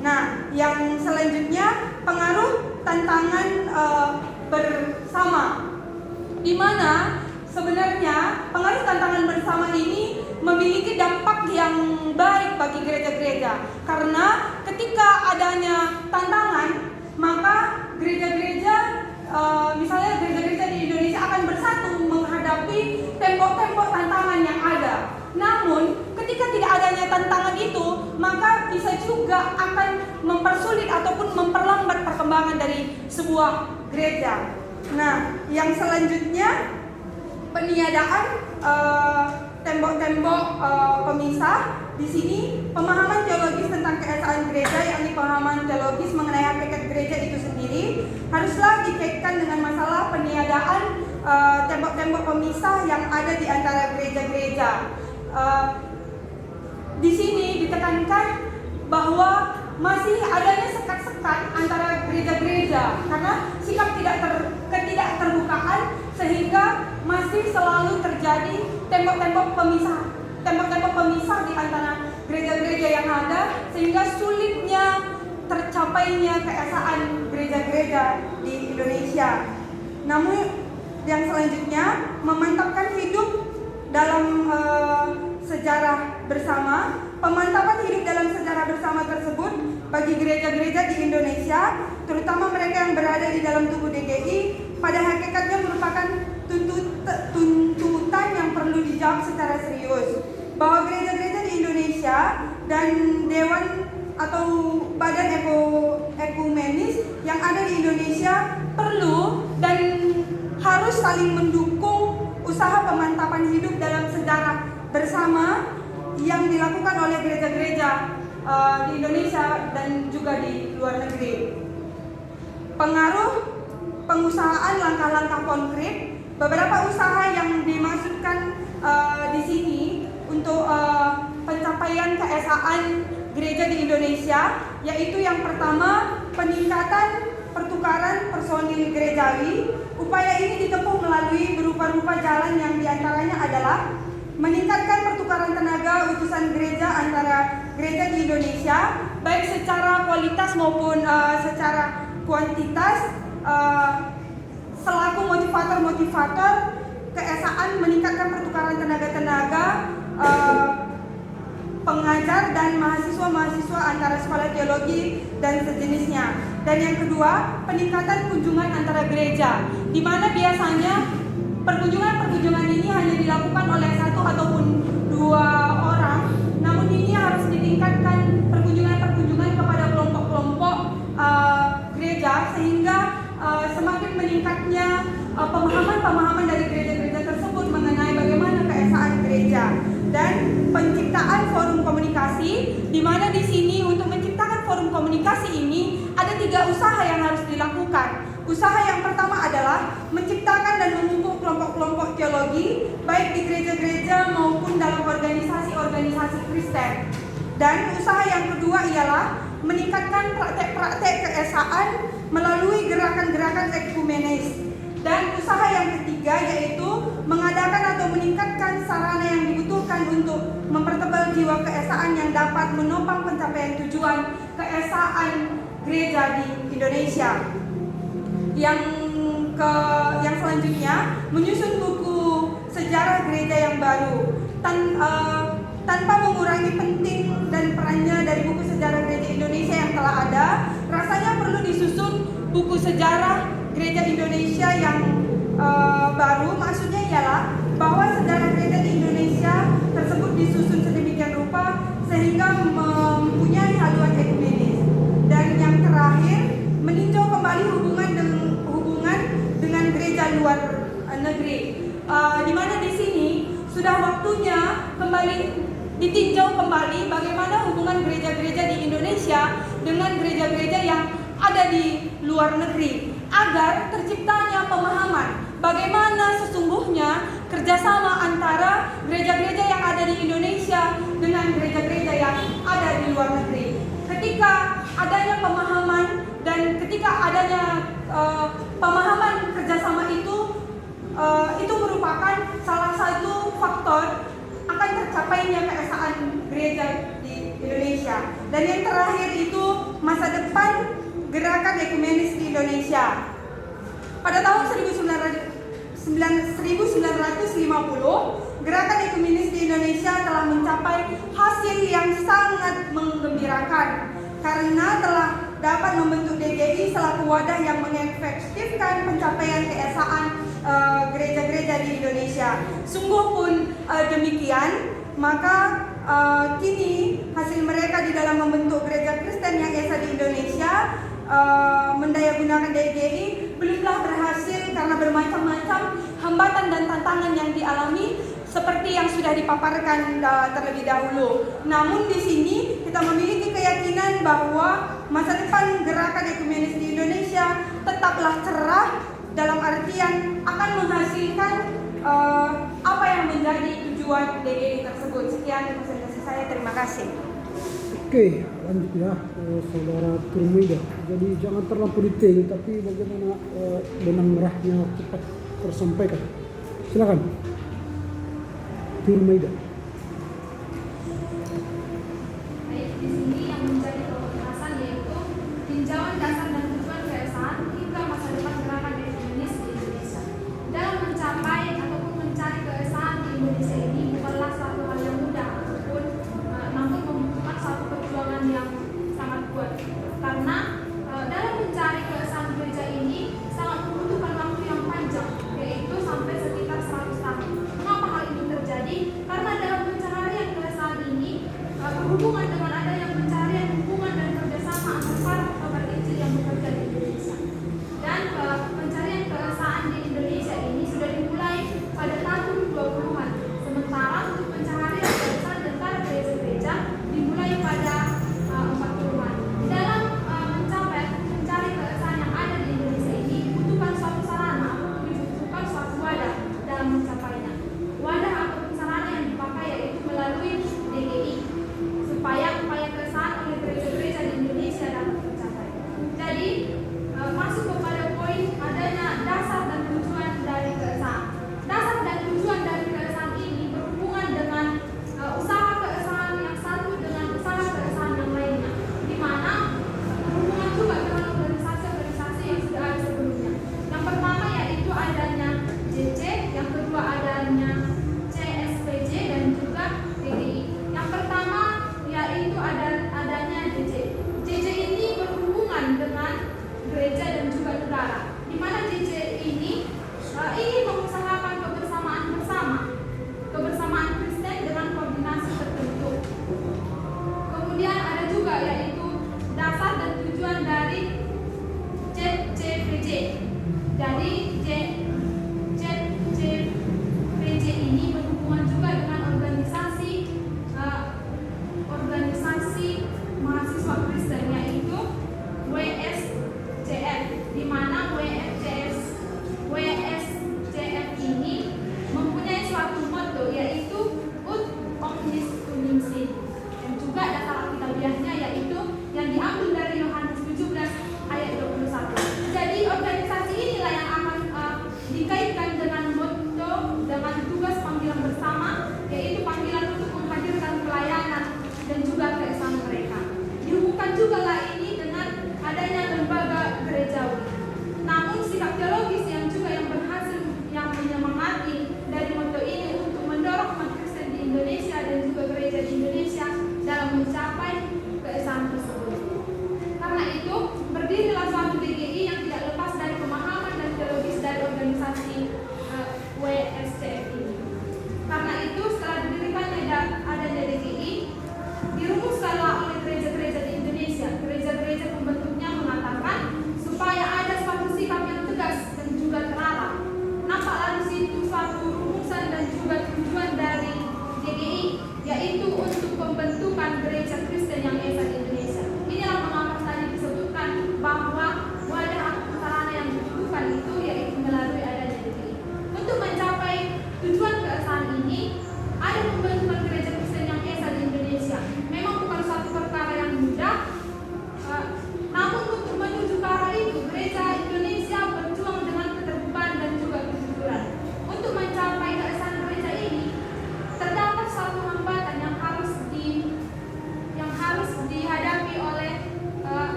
C: Nah, yang selanjutnya pengaruh tantangan bersama, di mana sebenarnya pengaruh tantangan bersama ini memiliki dampak yang baik bagi gereja-gereja, karena ketika adanya tantangan, maka gereja-gereja, misalnya gereja-gereja di Indonesia akan bersatu menghadapi tembok-tembok tantangan yang ada. Namun ketika tidak adanya tantangan itu, maka bisa juga akan mempersulit ataupun memperlambat perkembangan dari sebuah gereja. Nah, yang selanjutnya peniadaan tembok-tembok pemisah. Di sini pemahaman teologis tentang keesaan gereja, yakni pemahaman teologis mengenai hakikat gereja itu sendiri, haruslah dikaitkan dengan masalah peniadaan tembok-tembok pemisah yang ada di antara gereja-gereja. Di sini ditekankan bahwa masih adanya sekat-sekat antara gereja-gereja karena sikap ketidakterbukaan, sehingga masih selalu terjadi tembok-tembok pemisah di antara gereja-gereja yang ada, sehingga sulitnya tercapainya keesaan gereja-gereja di Indonesia. Namun yang selanjutnya memantapkan hidup dalam sejarah bersama. Pemantapan hidup dalam sejarah bersama tersebut bagi gereja-gereja di Indonesia, terutama mereka yang berada di dalam tubuh DGI, pada hakikatnya merupakan tuntutan yang perlu dijawab secara serius, bahwa gereja-gereja di Indonesia dan Dewan atau Badan Ekumenis yang ada di Indonesia perlu dan harus saling mendukung usaha pemantapan hidup dalam sejarah bersama yang dilakukan oleh gereja-gereja di Indonesia dan juga di luar negeri. Pengaruh pengusahaan langkah-langkah konkret, beberapa usaha yang dimaksudkan di sini untuk pencapaian keesaan gereja di Indonesia, yaitu yang pertama, peningkatan pertukaran personil gerejawi. Upaya ini ditempuh melalui berupa-rupa jalan yang diantaranya adalah meningkatkan pertukaran tenaga utusan gereja antara gereja di Indonesia, baik secara kualitas maupun secara kuantitas, selaku motivator keesaan meningkatkan pertukaran tenaga-tenaga pengajar dan mahasiswa-mahasiswa antara sekolah teologi dan sejenisnya. Dan yang kedua, peningkatan kunjungan antara gereja, di mana biasanya perkunjungan ini hanya dilakukan oleh satu ataupun dua orang, namun ini harus ditingkatkan perkunjungan kepada kelompok-kelompok gereja, sehingga semakin meningkatnya pemahaman dari gereja-gereja tersebut mengenai bagaimana keesaan gereja. Dan penciptaan forum komunikasi, di mana di sini untuk menciptakan forum komunikasi ini ada 3 usaha yang harus dilakukan. Usaha yang pertama adalah menciptakan dan memupuk kelompok-kelompok teologi, baik di gereja-gereja maupun dalam organisasi-organisasi Kristen. Dan usaha yang kedua ialah meningkatkan praktek-praktek keesaan melalui gerakan-gerakan ekumenis. Dan usaha yang ketiga yaitu mengadakan atau meningkatkan sarana yang dibutuhkan untuk mempertebal jiwa keesaan yang dapat menopang pencapaian tujuan keesaan gereja di Indonesia. Yang selanjutnya menyusun buku sejarah gereja yang baru. Tanpa mengurangi penting dan perannya dari buku sejarah gereja Indonesia yang telah ada, rasanya perlu disusun buku sejarah gereja Indonesia yang baru. Maksudnya ialah bahwa sejarah gereja di Indonesia tersebut disusun sedemikian rupa sehingga mempunyai haluan ekumenis. Dan yang terakhir, meninjau kembali hubungan dengan gereja luar negeri. Di mana di sini sudah waktunya ditinjau kembali bagaimana hubungan gereja-gereja di Indonesia dengan gereja-gereja yang ada di luar negeri, agar terciptanya pemahaman bagaimana sesungguhnya kerjasama antara gereja-gereja yang ada di Indonesia dengan gereja-gereja yang ada di luar negeri. Ketika adanya pemahaman dan ketika adanya pemahaman kerjasama itu merupakan salah satu faktor akan tercapainya keesaan gereja di Indonesia. Dan yang terakhir itu masa depan gerakan ekumenis di Indonesia. Pada tahun 1950, gerakan ekumenis di Indonesia telah mencapai hasil yang sangat menggembirakan karena telah dapat membentuk DGI selaku wadah yang mengefektifkan pencapaian keesaan gereja-gereja di Indonesia. Sungguh pun demikian, maka kini hasil mereka di dalam membentuk gereja Kristen yang esa di Indonesia mendayagunakan DGI belumlah berhasil karena bermacam-macam hambatan dan tantangan yang dialami seperti yang sudah dipaparkan terlebih dahulu. Namun di sini kita memiliki keyakinan bahwa masa depan gerakan ekumenis di Indonesia tetaplah cerah dalam artian akan menghasilkan apa yang menjadi tujuan DGI tersebut. Sekian presentasi saya, terima kasih.
A: Oke, lanjut ya, Saudara Turmaida. Jadi jangan terlalu detail, tapi bagaimana benang merahnya cepat tersampaikan. Silakan, Turmaida.
B: Baik, di sini yang menjadi pembahasan yaitu tinjauan dasar dan tujuan keesaan hingga masa depan gerakan ekumenis di Indonesia. Dalam mencapai ataupun mencari keesaan di Indonesia ini bukanlah suatu hal yang mudah ataupun namun membutuhkan suatu perjuangan yang sangat kuat. Karena dalam mencari keesaan gereja ini sangat membutuhkan waktu yang panjang, yaitu sampai sekitar 100 tahun. Mengapa hal ini terjadi? Karena dalam pencarian keesaan ini berhubungan dengan adanya pencarian hubungan dan kerjasama antar para pekabar Injil yang bekerja di Indonesia. Dan pencarian keesaan di Indonesia ini sudah dimulai pada tahun 20-an. Sementara untuk pencarian keesaan dan para gereja-gereja dimulai pada 40-an. Dalam mencari keesaan yang ada di Indonesia ini dibutuhkan suatu sarana, dibutuhkan suatu wadah dalam mencapainya. Wadah ataupun sarana yang dipakai yaitu melalui DGI, supaya upaya keesaan oleh gereja-gereja di Indonesia dapat tercapai. Jadi masuk kepada poin adanya dasar dan tujuan dari keesaan. Dasar dan tujuan dari keesaan ini berhubungan dengan usaha keesaan yang satu dengan usaha keesaan yang lainnya, di mana berhubungan juga dengan organisasi-organisasi yang sudah ada sebelumnya. Yang pertama yaitu adanya JC, yang kedua adanya CSPJ dan juga DGI. Yang pertama yaitu adanya JC. JC ini berhubungan dengan gereja dan juga negara, di mana JC ini ingin mengusahakan kebersamaan Kristen dengan koordinasi tertentu. Kemudian ada juga yaitu dasar dan tujuan dari CCPJ. Dari CCPJ ini berhubungan juga dengan organisasi mahasiswa Kristen, yaitu WSCF, di mana WSCF ini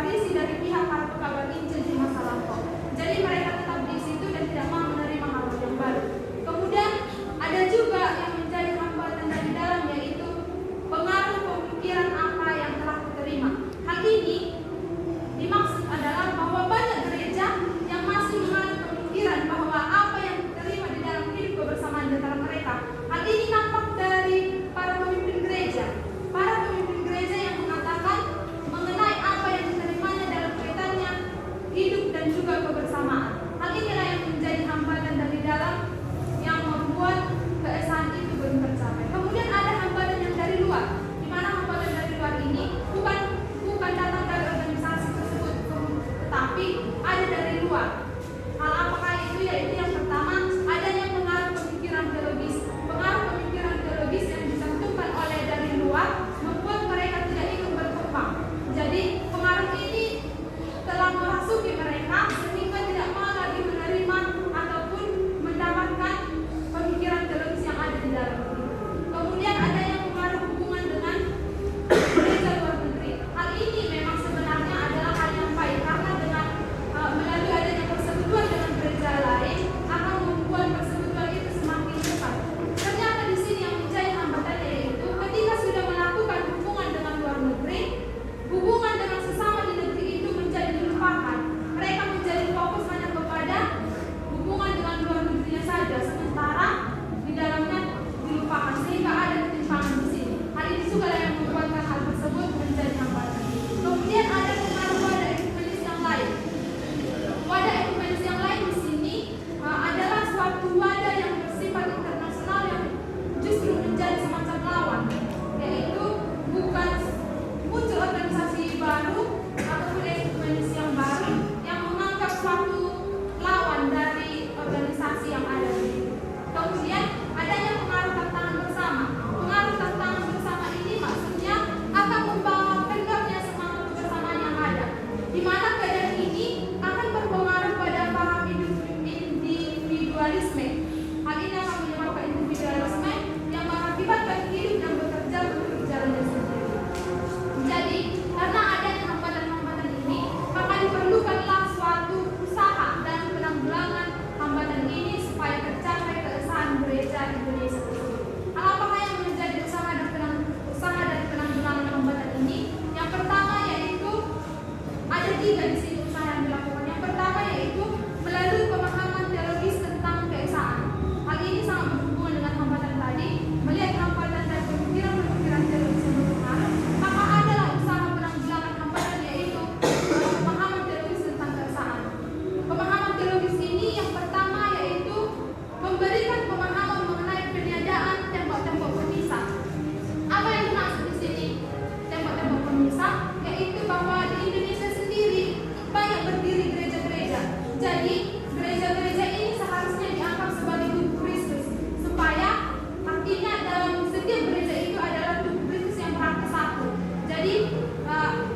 C: Farisi dari pihak para pekabar Injil di masa lampau. Jadi mereka tetap di situ dan tidak mau menerima hal yang baru. Kemudian ada juga yang menjadi hambatan dari dalam, yaitu pengaruh pemikiran apa yang telah diterima. Hal ini dimaksud adalah bahwa banyak gereja yang masih mengalami pemikiran bahwa apa yang diterima di dalam hidup kebersamaan di antara mereka. Hal ini nampak dari para pemimpin gereja. Para pemimpin gereja yang mengatakan mengenai apa yang diterimanya dalam kaitannya hidup dan juga kebersamaan. Hal inilah yang menjadi hambatan dari dalam yang membuat keesaan itu belum tercapai. Kemudian ada hambatan yang dari luar, di mana hambatan dari luar ini bukan datang dari organisasi tersebut, tetapi ada dari luar. Hal apakah itu? Yaitu yang pertama, adanya pengaruh pemikiran teologis. Pengaruh pemikiran teologis yang dicantumkan oleh dari luar membuat mereka tidak ikut berkembang. Jadi pengaruh ini telah merasuki mereka sehingga tidak mau lagi menerima ataupun mendapatkan pemikiran teologis yang ada di dalam itu. Kemudian ada yang pengaruh hubungan dengan gereja luar negeri. Hal ini memang sebenarnya adalah hal yang baik, karena dengan melalui adanya persekutuan dengan gereja lain akan membuat persekutuan itu semakin dekat. Ternyata di sini yang menjadi hambatan yaitu ketika sudah melakukan hubungan dengan luar negeri, hubungan dengan sesama di negeri itu menjadi dilupakan. Mereka menjadi fokus hanya kepada hubungan dengan luar negerinya saja, sementara di dalamnya dilupakan, sehingga ada ketimpangan di sini. Hal ini juga yang membuatkan hal tersebut menjadi hambatan. Kemudian ada pengaruh wadah ekumenis yang lain. Wadah ekumenis yang lain di sini adalah suatu wadah yang bersifat internasional yang justru menjadi semacam lawan, yaitu bukan muncul organisasi baru ataupun ekumenis yang baru yang menganggap suatu lawan dari organisasi yang ada di sini. Kemudian adanya pengaruh tantangan bersama. Pengaruh tantangan bersama ini maksudnya akan membawa kendornya semangat kebersamaan yang ada, di mana keadaan ini akan berpengaruh pada paham individualisme. Hal ini akan menyebabkan individualisme yang mengakibatkan hidup dan bekerja menurut jalannya sendiri. Jadi, karena adanya hambatan-hambatan ini, maka diperlukanlah suatu usaha dalam penanggulangan hambatan ini supaya tercapai keesaan gereja Indonesia tersebut. Hal apakah yang menjadi usaha dari penanggulangan hambatan ini? Yang pertama yaitu ada 3 di sini usaha yang dilakukan. Yang pertama yaitu melalui pemahaman teologis tentang keesaan. Hal ini sangat berhubungan dengan hambatan tadi. Melihat hambatan dan pemikiran teologis yang berpengaruh, maka adalah usaha penanggulangan hambatan yaitu pemahaman teologis tentang keesaan. Pemahaman teologis ini yang pertama yaitu memberikan pemahaman mengenai peniadaan tembok-tembok pemisah. Apa yang dimaksud di sini tembok-tembok pemisah? Yaitu bahwa di Indonesia sendiri banyak berdiri gereja-gereja. Jadi gereja-gereja ini seharusnya dianggap sebagai tubuh Kristus, supaya artinya dalam setiap gereja itu adalah tubuh Kristus yang berarti satu. Jadi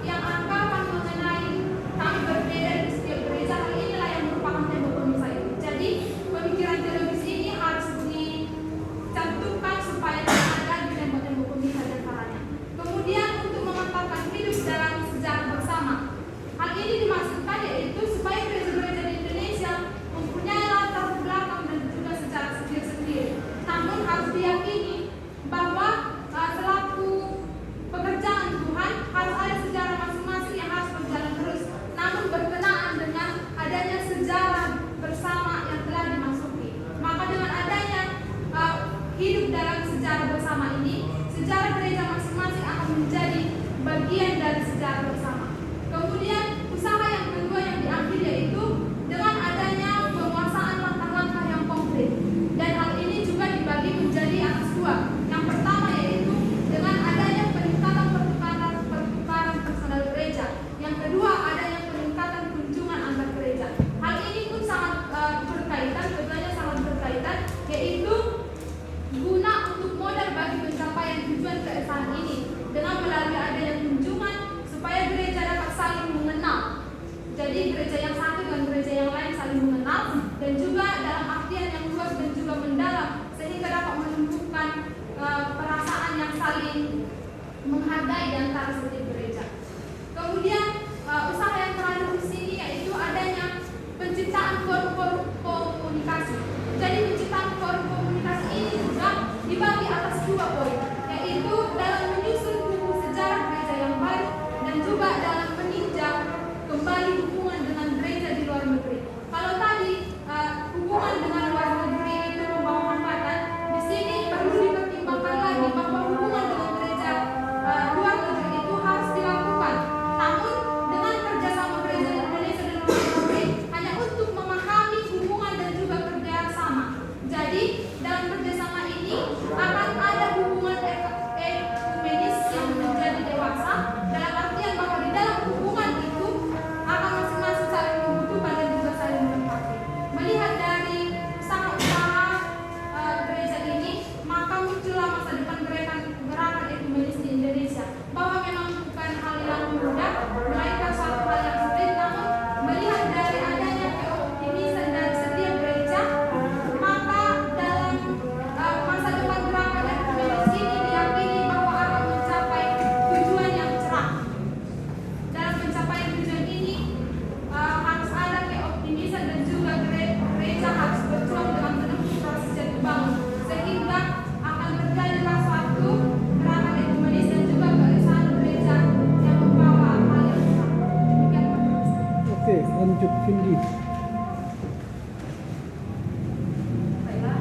C: yang anggapan mengenai kami berbeda di setiap gereja, hal inilah yang merupakan tembok pemisah itu. Jadi pemikiran teologis ini harus dicantumkan supaya tidak ada di tembok-tembok pemisah di antaranya. Kemudian untuk memantapkan hidup dalam sejarah bersama. Hal ini dimaksudkan yaitu supaya gereja-gereja di Indonesia mempunyai latar belakang dan juga sejarah sendiri-sendiri. Namun harus diyakini bahwa selaku pekerjaan Tuhan harus ada sejarah masing-masing yang harus berjalan terus, namun berkenaan dengan adanya sejarah bersama yang telah dimasuki. Maka dengan adanya hidup dalam sejarah bersama ini, sejarah gereja masing-masing akan menjadi bagian dari sejarah bersama. Kemudian usaha yang kedua yang diambil yaitu dengan adanya penguasaan langkah-langkah yang konkret, dan hal ini juga dibagi menjadi atas 2. Yang pertama yaitu dengan adanya peningkatan pertukaran personal gereja. Yang kedua adanya peningkatan kunjungan antar gereja. Hal ini pun sangat berkaitan, keduanya sangat berkaitan, yaitu guna untuk modal bagi pencapaian tujuan keesaan ini dengan melalui adanya kunjungan supaya gereja dapat saling mengenal. Jadi gereja yang satu dengan gereja yang lain saling mengenal, dan juga dalam artian yang luas dan juga mendalam, sehingga dapat menumbuhkan perasaan yang saling menghargai di antara setiap gereja. Kemudian usaha
A: Lanjut Vindi.
B: Baiklah.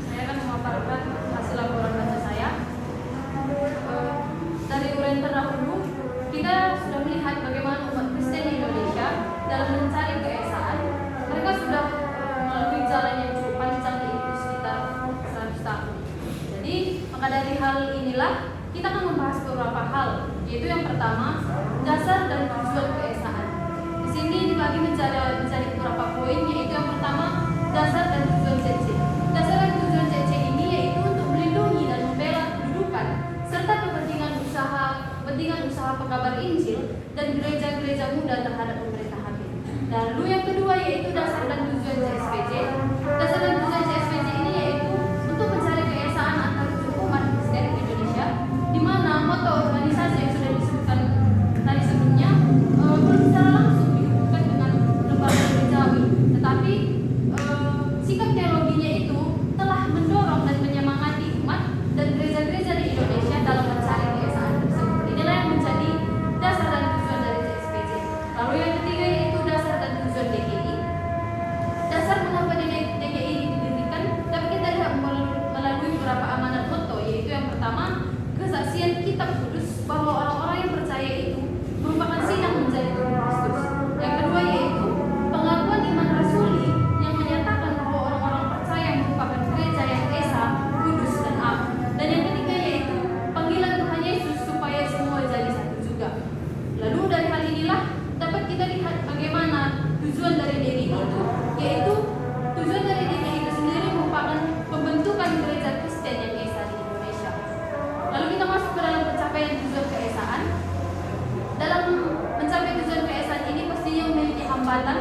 B: Saya akan memaparkan hasil laporan baca saya. Dari uraian terdahulu, kita sudah melihat bagaimana umat Kristen di Indonesia dalam mencari keesaan. Mereka sudah melalui jalan yang cukup panjang, yaitu sekitar 100 tahun. Jadi, maka dari hal inilah kita akan membahas beberapa hal, yaitu yang pertama, dasar dan tujuan keesaan. Di sini dibagi menjadi beberapa poin, yaitu yang pertama, dasar dan tujuan CC. Dasar dan tujuan CC ini yaitu untuk melindungi dan membela kedudukan serta kepentingan usaha pekabar Injil dan gereja-gereja muda terhadap pemerintah hakim. Lalu yang kedua yaitu dasar dan tujuan CSPJ. Dasar dan tujuan CSPJ ini yaitu untuk mencari keesaan antar umat Kristen di Indonesia, di mana moto organisasi yang sudah disebutkan tadi sebelumnya belum secara langsung dihubungkan dengan lembaga gerejawi, tetapi sikap teologinya itu telah mendorong dan menyemangati umat dan gereja-gereja di Indonesia dalam mencari keesaan tersebut. Inilah yang menjadi dasar dan tujuan dari CSPJ. Lalu yang ketiga yaitu dasar dan tujuan DGI. Dasar mengapa DGI didirikan dapat kita lihat melalui beberapa amanat moto, yaitu yang pertama, kesaksian kitab kudus bahwa orang-orang yang percaya itu merupakan sidang menjadi tubuh Kristus. Yang kedua yaitu pengakuan iman rasuli yang menyatakan bahwa orang-orang percaya merupakan gereja yang esa, kudus dan am. Dan yang ketiga yaitu panggilan Tuhan Yesus supaya semua jadi satu juga. Lalu dari hal inilah dapat kita lihat bagaimana tujuan dari DGI itu, yaitu tujuan dari DGI itu sendiri merupakan pembentukan gereja Kristen yang esa di Indonesia. Lalu kita masuk ke dalam pencapaian tujuan keesaan. Dalam mencapai tujuan keesaan ini pastinya memiliki hambatan,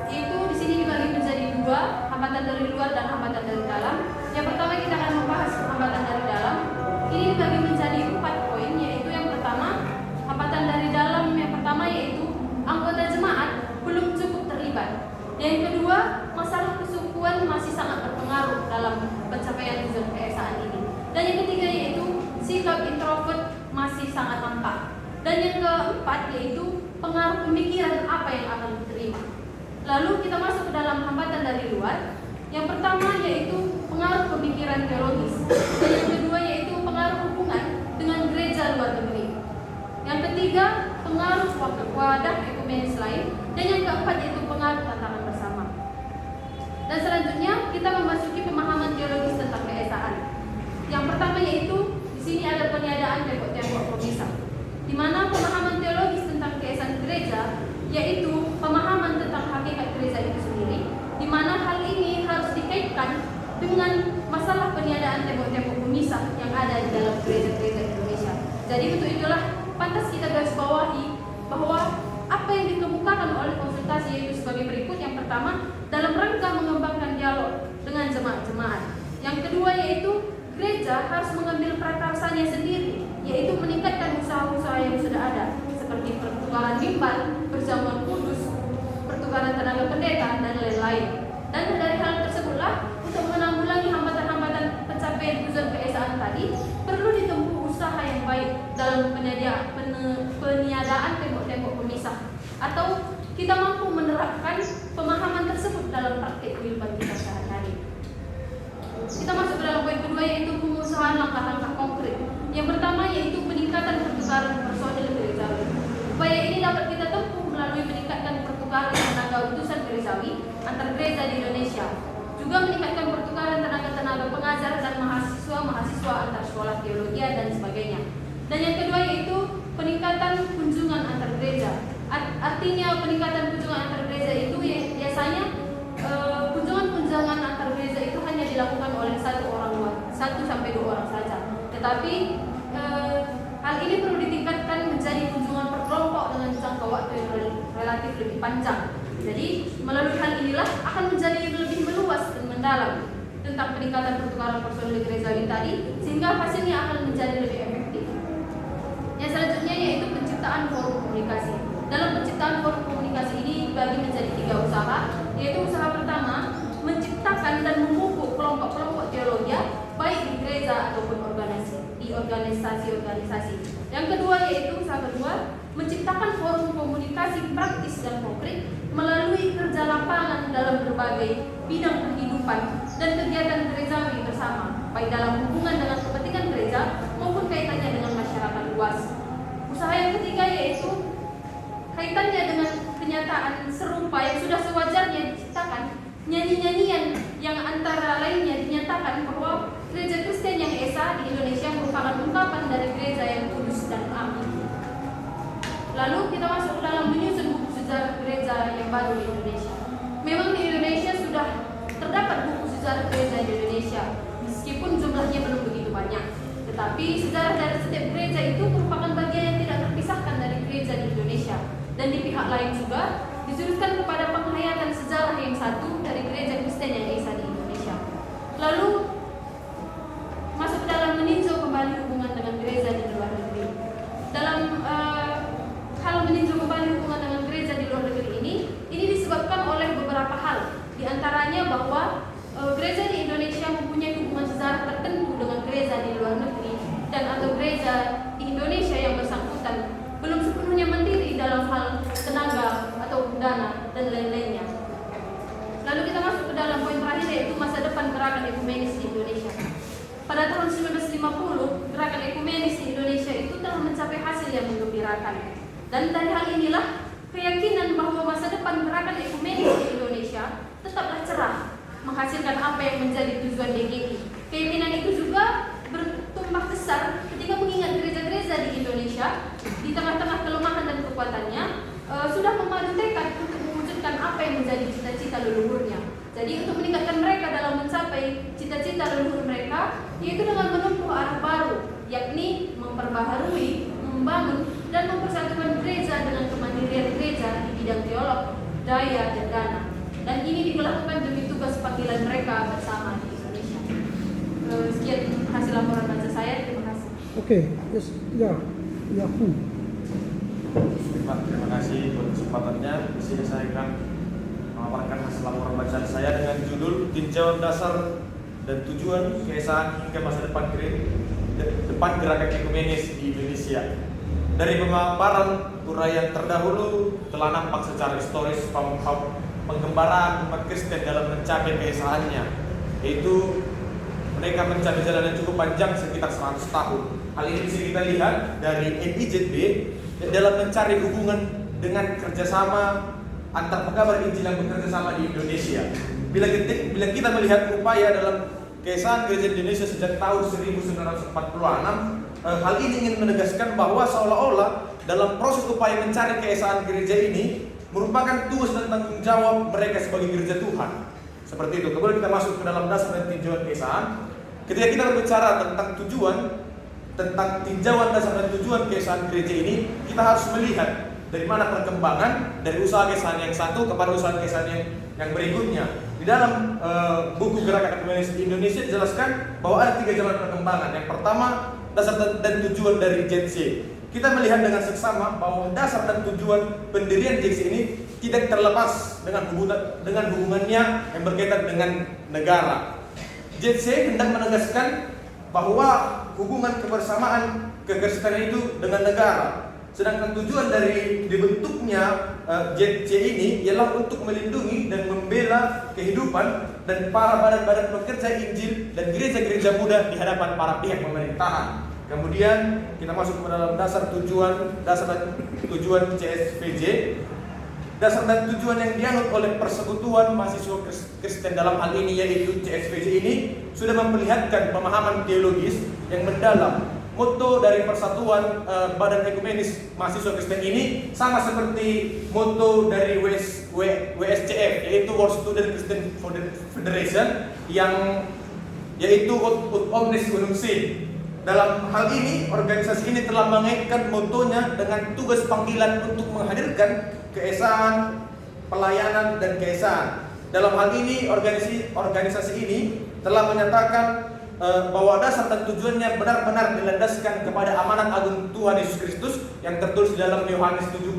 B: yaitu di sini dibagi menjadi dua, hambatan dari luar dan hambatan dari dalam. Yang pertama kita akan membahas hambatan dari dalam. Ini dibagi menjadi 4 poin, yaitu yang pertama, hambatan dari dalam yang pertama yaitu anggota jemaat belum cukup terlibat. Yang kedua, masalah kesukuan masih sangat berpengaruh dalam pencapaian tujuan keesaan ini. Dan yang ketiga yaitu sikap introvert masih sangat nampak. Dan yang keempat yaitu pengaruh pemikiran apa yang akan diterima. Lalu kita masuk ke dalam hambatan dari luar. Yang pertama yaitu pengaruh pemikiran teologis. Dan yang kedua yaitu pengaruh hubungan dengan gereja luar negeri. Yang ketiga pengaruh wadah ekumenis lain. Dan yang keempat yaitu pengaruh tantangan bersama. Dan selanjutnya kita memasuki pemahaman teologis tentang keesaan. Yang pertama yaitu di sini ada peniadaan tembok-tembok pemisah, di mana pemahaman teologis tentang keesaan gereja yaitu pemahaman tentang hakikat gereja itu sendiri, di mana hal ini harus dikaitkan dengan masalah peniadaan tembok-tembok pemisah yang ada di dalam gereja-gereja Indonesia. Jadi untuk itulah pantas kita garis bawahi bahwa apa yang dikemukakan oleh konsultasi yaitu sebagai berikut. Yang pertama, dalam rangka mengembangkan dialog dengan jemaat-jemaat. Yang kedua yaitu gereja harus mengambil prakarsanya sendiri, yaitu meningkatkan usaha-usaha yang sudah ada, seperti pertukaran mimbar, perjamuan kudus, pertukaran tenaga pendeta, dan lain-lain. Dan dari hal tersebutlah, untuk menanggulangi hambatan-hambatan pencapaian tujuan keesaan tadi, perlu ditempuh usaha yang baik dalam peniadaan tembok-tembok pemisah, atau kita mampu menerapkan pemahaman tersebut dalam praktik kehidupan kita sehari-hari. Kita masuk ke dalam poin kedua yaitu pengusahaan langkah-langkah konkret. Yang pertama yaitu peningkatan pertukaran personil gerejawi. Upaya ini dapat kita tempuh melalui meningkatkan pertukaran tenaga utusan gerejawi antar gereja di Indonesia. Juga meningkatkan pertukaran tenaga-tenaga pengajar dan mahasiswa-mahasiswa antar sekolah teologi dan sebagainya. Dan yang kedua yaitu peningkatan kunjungan antar gereja. Artinya peningkatan kunjungan antar gereja itu biasanya kunjungan antar gereja itu hanya dilakukan oleh 1 sampai 2 orang saja. Tetapi hal ini perlu ditingkatkan menjadi kunjungan per kelompok dengan jangka waktu yang relatif lebih panjang. Jadi melalui hal inilah akan menjadi lebih meluas dan mendalam tentang peningkatan pertukaran personil gerejawi tadi, sehingga hasilnya akan menjadi lebih efektif. Yang selanjutnya yaitu penciptaan forum komunikasi. Dalam penciptaan forum komunikasi ini dibagi menjadi 3 usaha, yaitu usaha pertama menciptakan dan memupuk kelompok-kelompok teologi baik di gereja ataupun organisasi.
D: Yang kedua yaitu usaha kedua, menciptakan forum komunikasi praktis dan konkret melalui kerja lapangan dalam berbagai bidang kehidupan dan kegiatan gerejawi bersama, baik dalam hubungan dengan kepentingan gereja maupun kaitannya dengan masyarakat luas. Usaha yang ketiga yaitu kaitannya dengan kenyataan serupa yang sudah sewajarnya diciptakan, nyanyi-nyanyian yang antara lainnya dinyatakan bahwa Gereja Kristen yang Esa di Indonesia merupakan ungkapan dari gereja yang kudus dan amin. Lalu kita masuk ke dalam menyusun buku sejarah gereja yang baru di Indonesia. Memang di Indonesia sudah terdapat buku sejarah gereja di Indonesia, meskipun jumlahnya belum begitu banyak. Tetapi sejarah dari setiap gereja itu merupakan bagian yang tidak terpisahkan dari gereja di Indonesia. Dan di pihak lain juga dijuruskan kepada penghayatan sejarah yang satu dari Gereja Kristen yang Esa di Indonesia. Lalu masuk ke dalam meninjau kembali hubungan dengan gereja di luar negeri. Dalam hal meninjau kembali hubungan dengan gereja di luar negeri ini disebabkan oleh beberapa hal. Di antaranya bahwa gereja di Indonesia mempunyai hubungan sejarah tertentu dengan gereja di luar negeri dan atau gereja di Indonesia yang bersangkutan belum sepenuhnya mandiri dalam hal tenaga atau dana dan lain-lainnya. Lalu kita masuk ke dalam poin terakhir yaitu masa depan gerakan ekumenis di Indonesia. Pada tahun 1950, gerakan ekumenis di Indonesia itu telah mencapai hasil yang menggembirakan. Dan dari hal inilah keyakinan bahwa masa depan gerakan ekumenis di Indonesia tetaplah cerah, menghasilkan apa yang menjadi tujuan DGI. Keyakinan itu juga bertumbah besar ketika mengingat gereja-gereja di Indonesia di tengah-tengah kelemahan dan kekuatannya sudah memadu tekad untuk mewujudkan apa yang menjadi cita-cita leluhurnya. Jadi untuk meningkatkan mereka dalam mencapai cita-cita leluhur mereka, yaitu dengan menempuh arah baru, yakni memperbaharui, membangun, dan mempersatukan gereja dengan kemandirian gereja di bidang teolog, daya, dan dana. Dan ini dilakukan demi tugas panggilan mereka bersama di Indonesia. Sekian hasil laporan baca saya. Terima kasih.
A: Oke, yes, ya, Hu.
E: Terima kasih buat kesempatannya. Di sini saya akan memaparkan hasil laporan bacaan saya dengan judul Tinjauan Dasar dan Tujuan Keesaan hingga Masa Depan Gerakan Ekumenis di Indonesia. Dari pemaparan uraian terdahulu telah nampak secara historis penggembaraan umat Kristen dalam mencapai keesaannya, yaitu mereka mencari jalan yang cukup panjang sekitar 100 tahun. Hal ini bisa kita lihat dari NIJB dalam mencari hubungan dengan kerjasama antar pekabar Injil yang bekerja sama di Indonesia. Bila kita melihat upaya dalam keesaan gereja Indonesia sejak tahun 1946, hal ini ingin menegaskan bahwa seolah-olah dalam proses upaya mencari keesaan gereja ini merupakan tugas dan tanggung jawab mereka sebagai gereja Tuhan. Seperti itu. Kemudian kita masuk ke dalam dasar dan tinjauan keesaan. Ketika kita berbicara tentang tujuan, tentang tinjauan dasar dan tujuan keesaan gereja ini, kita harus melihat dari mana perkembangan dari usaha keesaan yang satu kepada usaha keesaan yang berikutnya. Di dalam buku Gerakan Ekumenis di Indonesia dijelaskan bahwa ada 3 jalan perkembangan. Yang pertama, dasar dan tujuan dari JC. Kita melihat dengan seksama bahwa dasar dan tujuan pendirian JC ini tidak terlepas dengan hubungannya yang berkaitan dengan negara. JC hendak menegaskan bahwa hubungan kebersamaan kekristenan itu dengan negara. Sedangkan tujuan dari dibentuknya JC ini ialah untuk melindungi dan membela kehidupan dan para badan-badan pekerja Injil dan gereja-gereja muda di hadapan para pihak pemerintahan. Kemudian kita masuk ke dalam dasar dan tujuan CSPJ. Dasar dan tujuan yang dianut oleh Persekutuan Mahasiswa Kristen dalam hal ini yaitu CSPJ ini sudah memperlihatkan pemahaman teologis yang mendalam. Motto dari Persatuan Badan Ekumenis Mahasiswa Kristen ini sama seperti motto dari WSCF, yaitu World Student Christian Federation, yang yaitu Ut Omnes Unum Sint. Dalam hal ini, organisasi ini telah mengaitkan motonya dengan tugas panggilan untuk menghadirkan keesaan, pelayanan, dan keesaan. Dalam hal ini, organisasi ini telah menyatakan bahwa dasar dan tujuannya benar-benar dilandaskan kepada amanat agung Tuhan Yesus Kristus yang tertulis di dalam Yohanes 17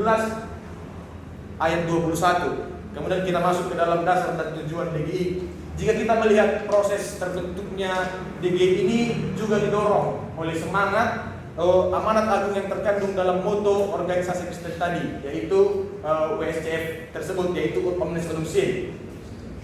E: ayat 21. Kemudian kita masuk ke dalam dasar dan tujuan DGI. Jika kita melihat proses terbentuknya DGI ini juga didorong oleh semangat amanat agung yang terkandung dalam moto organisasi Kristen tadi, yaitu WSCF tersebut, yaitu Omnes Manusiae.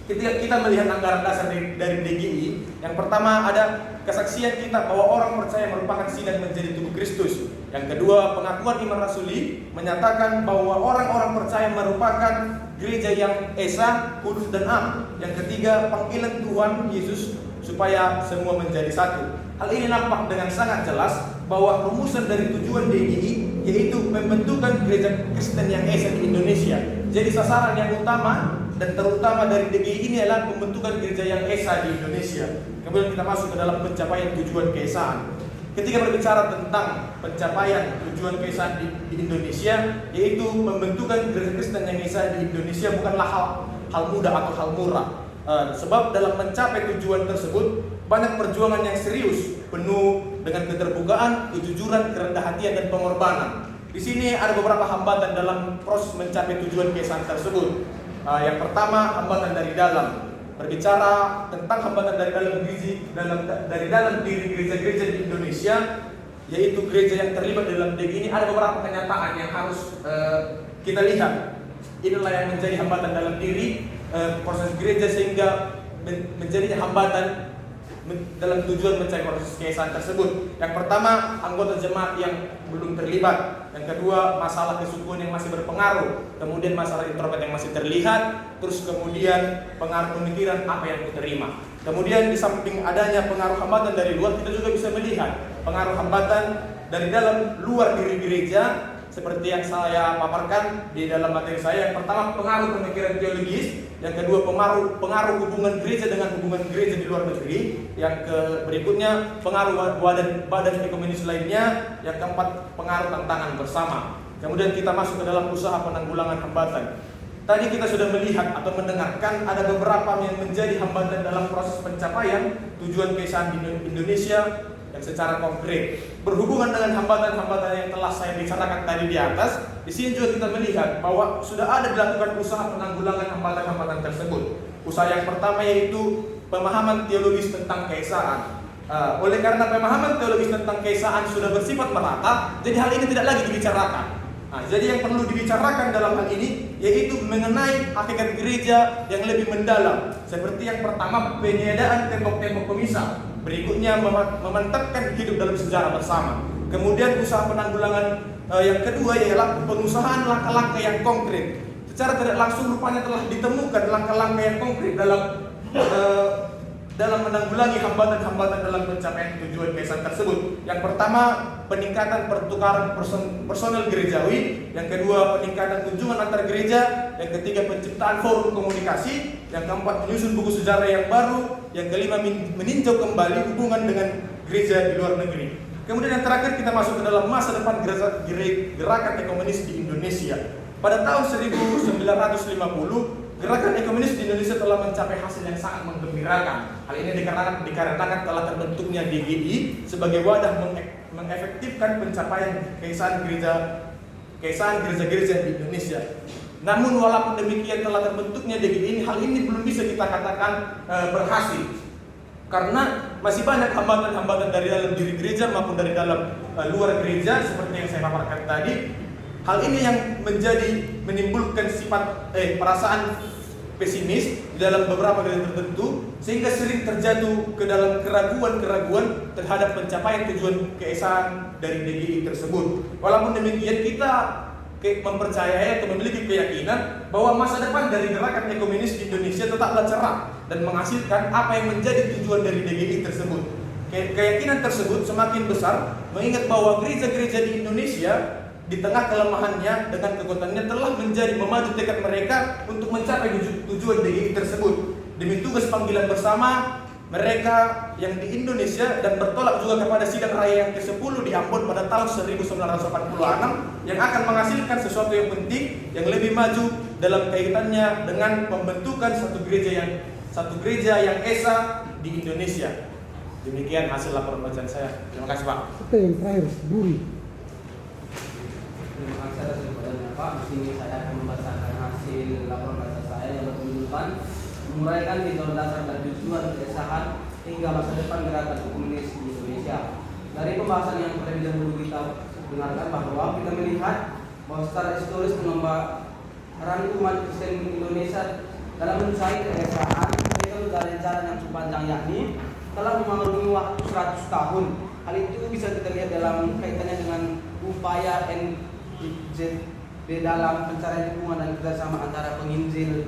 E: Ketika kita melihat anggaran dasar dari DGI, yang pertama ada kesaksian kita bahwa orang percaya merupakan sidang menjadi tubuh Kristus. Yang kedua, pengakuan iman rasuli menyatakan bahwa orang-orang percaya merupakan gereja yang esa, kudus dan am. Yang ketiga, panggilan Tuhan Yesus supaya semua menjadi satu. Hal ini nampak dengan sangat jelas bahwa rumusan dari tujuan DGI yaitu pembentukan gereja Kristen yang esa di Indonesia. Jadi sasaran yang utama dan terutama dari DGI ini adalah pembentukan gereja yang esa di Indonesia. Kemudian kita masuk ke dalam pencapaian tujuan keesaan. Ketika berbicara tentang pencapaian tujuan keesaan di Indonesia, yaitu pembentukan gereja Kristen yang esa di Indonesia bukanlah hal mudah atau hal murah. Sebab dalam mencapai tujuan tersebut banyak perjuangan yang serius, penuh dengan keterbukaan, kejujuran, kerendahan hatian dan pengorbanan. Di sini ada beberapa hambatan dalam proses mencapai tujuan keesaan tersebut. Yang pertama, hambatan dari dalam. Berbicara tentang hambatan dari dalam diri gereja-gereja di Indonesia, yaitu gereja yang terlibat dalam DGI ini, ada beberapa kenyataan yang harus kita lihat. Inilah yang menjadi hambatan dalam diri proses gereja sehingga menjadinya hambatan dalam tujuan mencapai proses keesaan tersebut. Yang pertama, anggota jemaat yang belum terlibat. Yang kedua, masalah kesukuan yang masih berpengaruh. Kemudian masalah introvert yang masih terlihat. Terus kemudian pengaruh pemikiran apa yang kuterima. Kemudian di samping adanya pengaruh hambatan dari luar, kita juga bisa melihat pengaruh hambatan dari dalam luar diri gereja. Seperti yang saya paparkan di dalam materi saya. Yang pertama, pengaruh pemikiran teologis. Yang kedua, pengaruh hubungan gereja dengan hubungan gereja di luar negeri. Yang berikutnya, pengaruh badan ekumenis lainnya. Yang keempat, pengaruh tantangan bersama. Kemudian kita masuk ke dalam usaha penanggulangan hambatan. Tadi kita sudah melihat atau mendengarkan ada beberapa yang menjadi hambatan dalam proses pencapaian tujuan keesaan di Indonesia yang secara konkret berhubungan dengan hambatan-hambatan yang telah saya bicarakan tadi di atas. Di sini juga kita melihat bahwa sudah ada dilakukan usaha penanggulangan hambatan-hambatan tersebut. Usaha yang pertama yaitu pemahaman teologis tentang keesaan. Oleh karena pemahaman teologis tentang keesaan sudah bersifat merata, jadi hal ini tidak lagi dibicarakan. Jadi yang perlu dibicarakan dalam hal ini yaitu mengenai hakikat gereja yang lebih mendalam. Seperti yang pertama, penyediaan tembok-tembok pemisah. Berikutnya, memantapkan hidup dalam sejarah bersama. Kemudian usaha penanggulangan yang kedua ialah pengusahaan langkah-langkah yang konkret. Secara tidak langsung rupanya telah ditemukan langkah-langkah yang konkret dalam menanggulangi hambatan-hambatan dalam pencapaian tujuan keesaan tersebut. Yang pertama, peningkatan pertukaran personel gerejawi. Yang kedua, peningkatan kunjungan antar gereja. Yang ketiga, penciptaan forum komunikasi. Yang keempat, menyusun buku sejarah yang baru. Yang kelima, meninjau kembali hubungan dengan gereja di luar negeri. Kemudian yang terakhir, kita masuk ke dalam masa depan gerakan ekumenis di Indonesia. Pada tahun 1950, gerakan ekumenis di Indonesia telah mencapai hasil yang sangat menggembirakan. Hal ini dikarenakan telah terbentuknya DGI sebagai wadah mengefektifkan pencapaian keesaan gereja-gereja di Indonesia. Namun walaupun demikian telah terbentuknya DGI ini, hal ini belum bisa kita katakan berhasil. Karena masih banyak hambatan-hambatan dari dalam diri gereja maupun dari dalam luar gereja seperti yang saya paparkan tadi. Hal ini yang menimbulkan sifat perasaan pesimis di dalam beberapa gereja tertentu, sehingga sering terjatuh ke dalam keraguan-keraguan terhadap pencapaian tujuan keesaan dari DGI tersebut. Walaupun demikian, kita mempercayai atau memiliki keyakinan bahwa masa depan dari gerakan ekumenis di Indonesia tetaplah cerah dan menghasilkan apa yang menjadi tujuan dari DGI tersebut. Keyakinan tersebut semakin besar mengingat bahwa gereja-gereja di Indonesia di tengah kelemahannya dengan kekuatannya telah menjadi memadu tekad mereka untuk mencapai tujuan DGI tersebut. Demi tugas panggilan bersama mereka yang di Indonesia dan bertolak juga kepada sidang raya yang ke-10 di Ambon pada tahun 1986 yang akan menghasilkan sesuatu yang penting yang lebih maju dalam kaitannya dengan pembentukan satu gereja yang esa di Indonesia. Demikian hasil laporan bacaan saya. Terima kasih, Pak.
A: Oke, yang terakhir, Buri.
F: Terima kasih atas kepada Pak. Di sini saya akan membacakan hasil laporan baca saya yang berjudulkan menguraikan tinjauan dasar dan tujuan keesaan hingga masa depan gerakan ekumenis di Indonesia. Dari pembahasan yang terlebih dahulu kita dengarkan bahwa kita melihat bahwa secara historis pengembaraan umat Kristen Indonesia dalam mencari keesaan itu dari jalan yang cukup panjang, yakni telah melalui waktu 100 tahun. Hal itu bisa kita lihat dalam kaitannya dengan upaya NIJB dalam pencarian dukungan dan kerjasama antara penginjil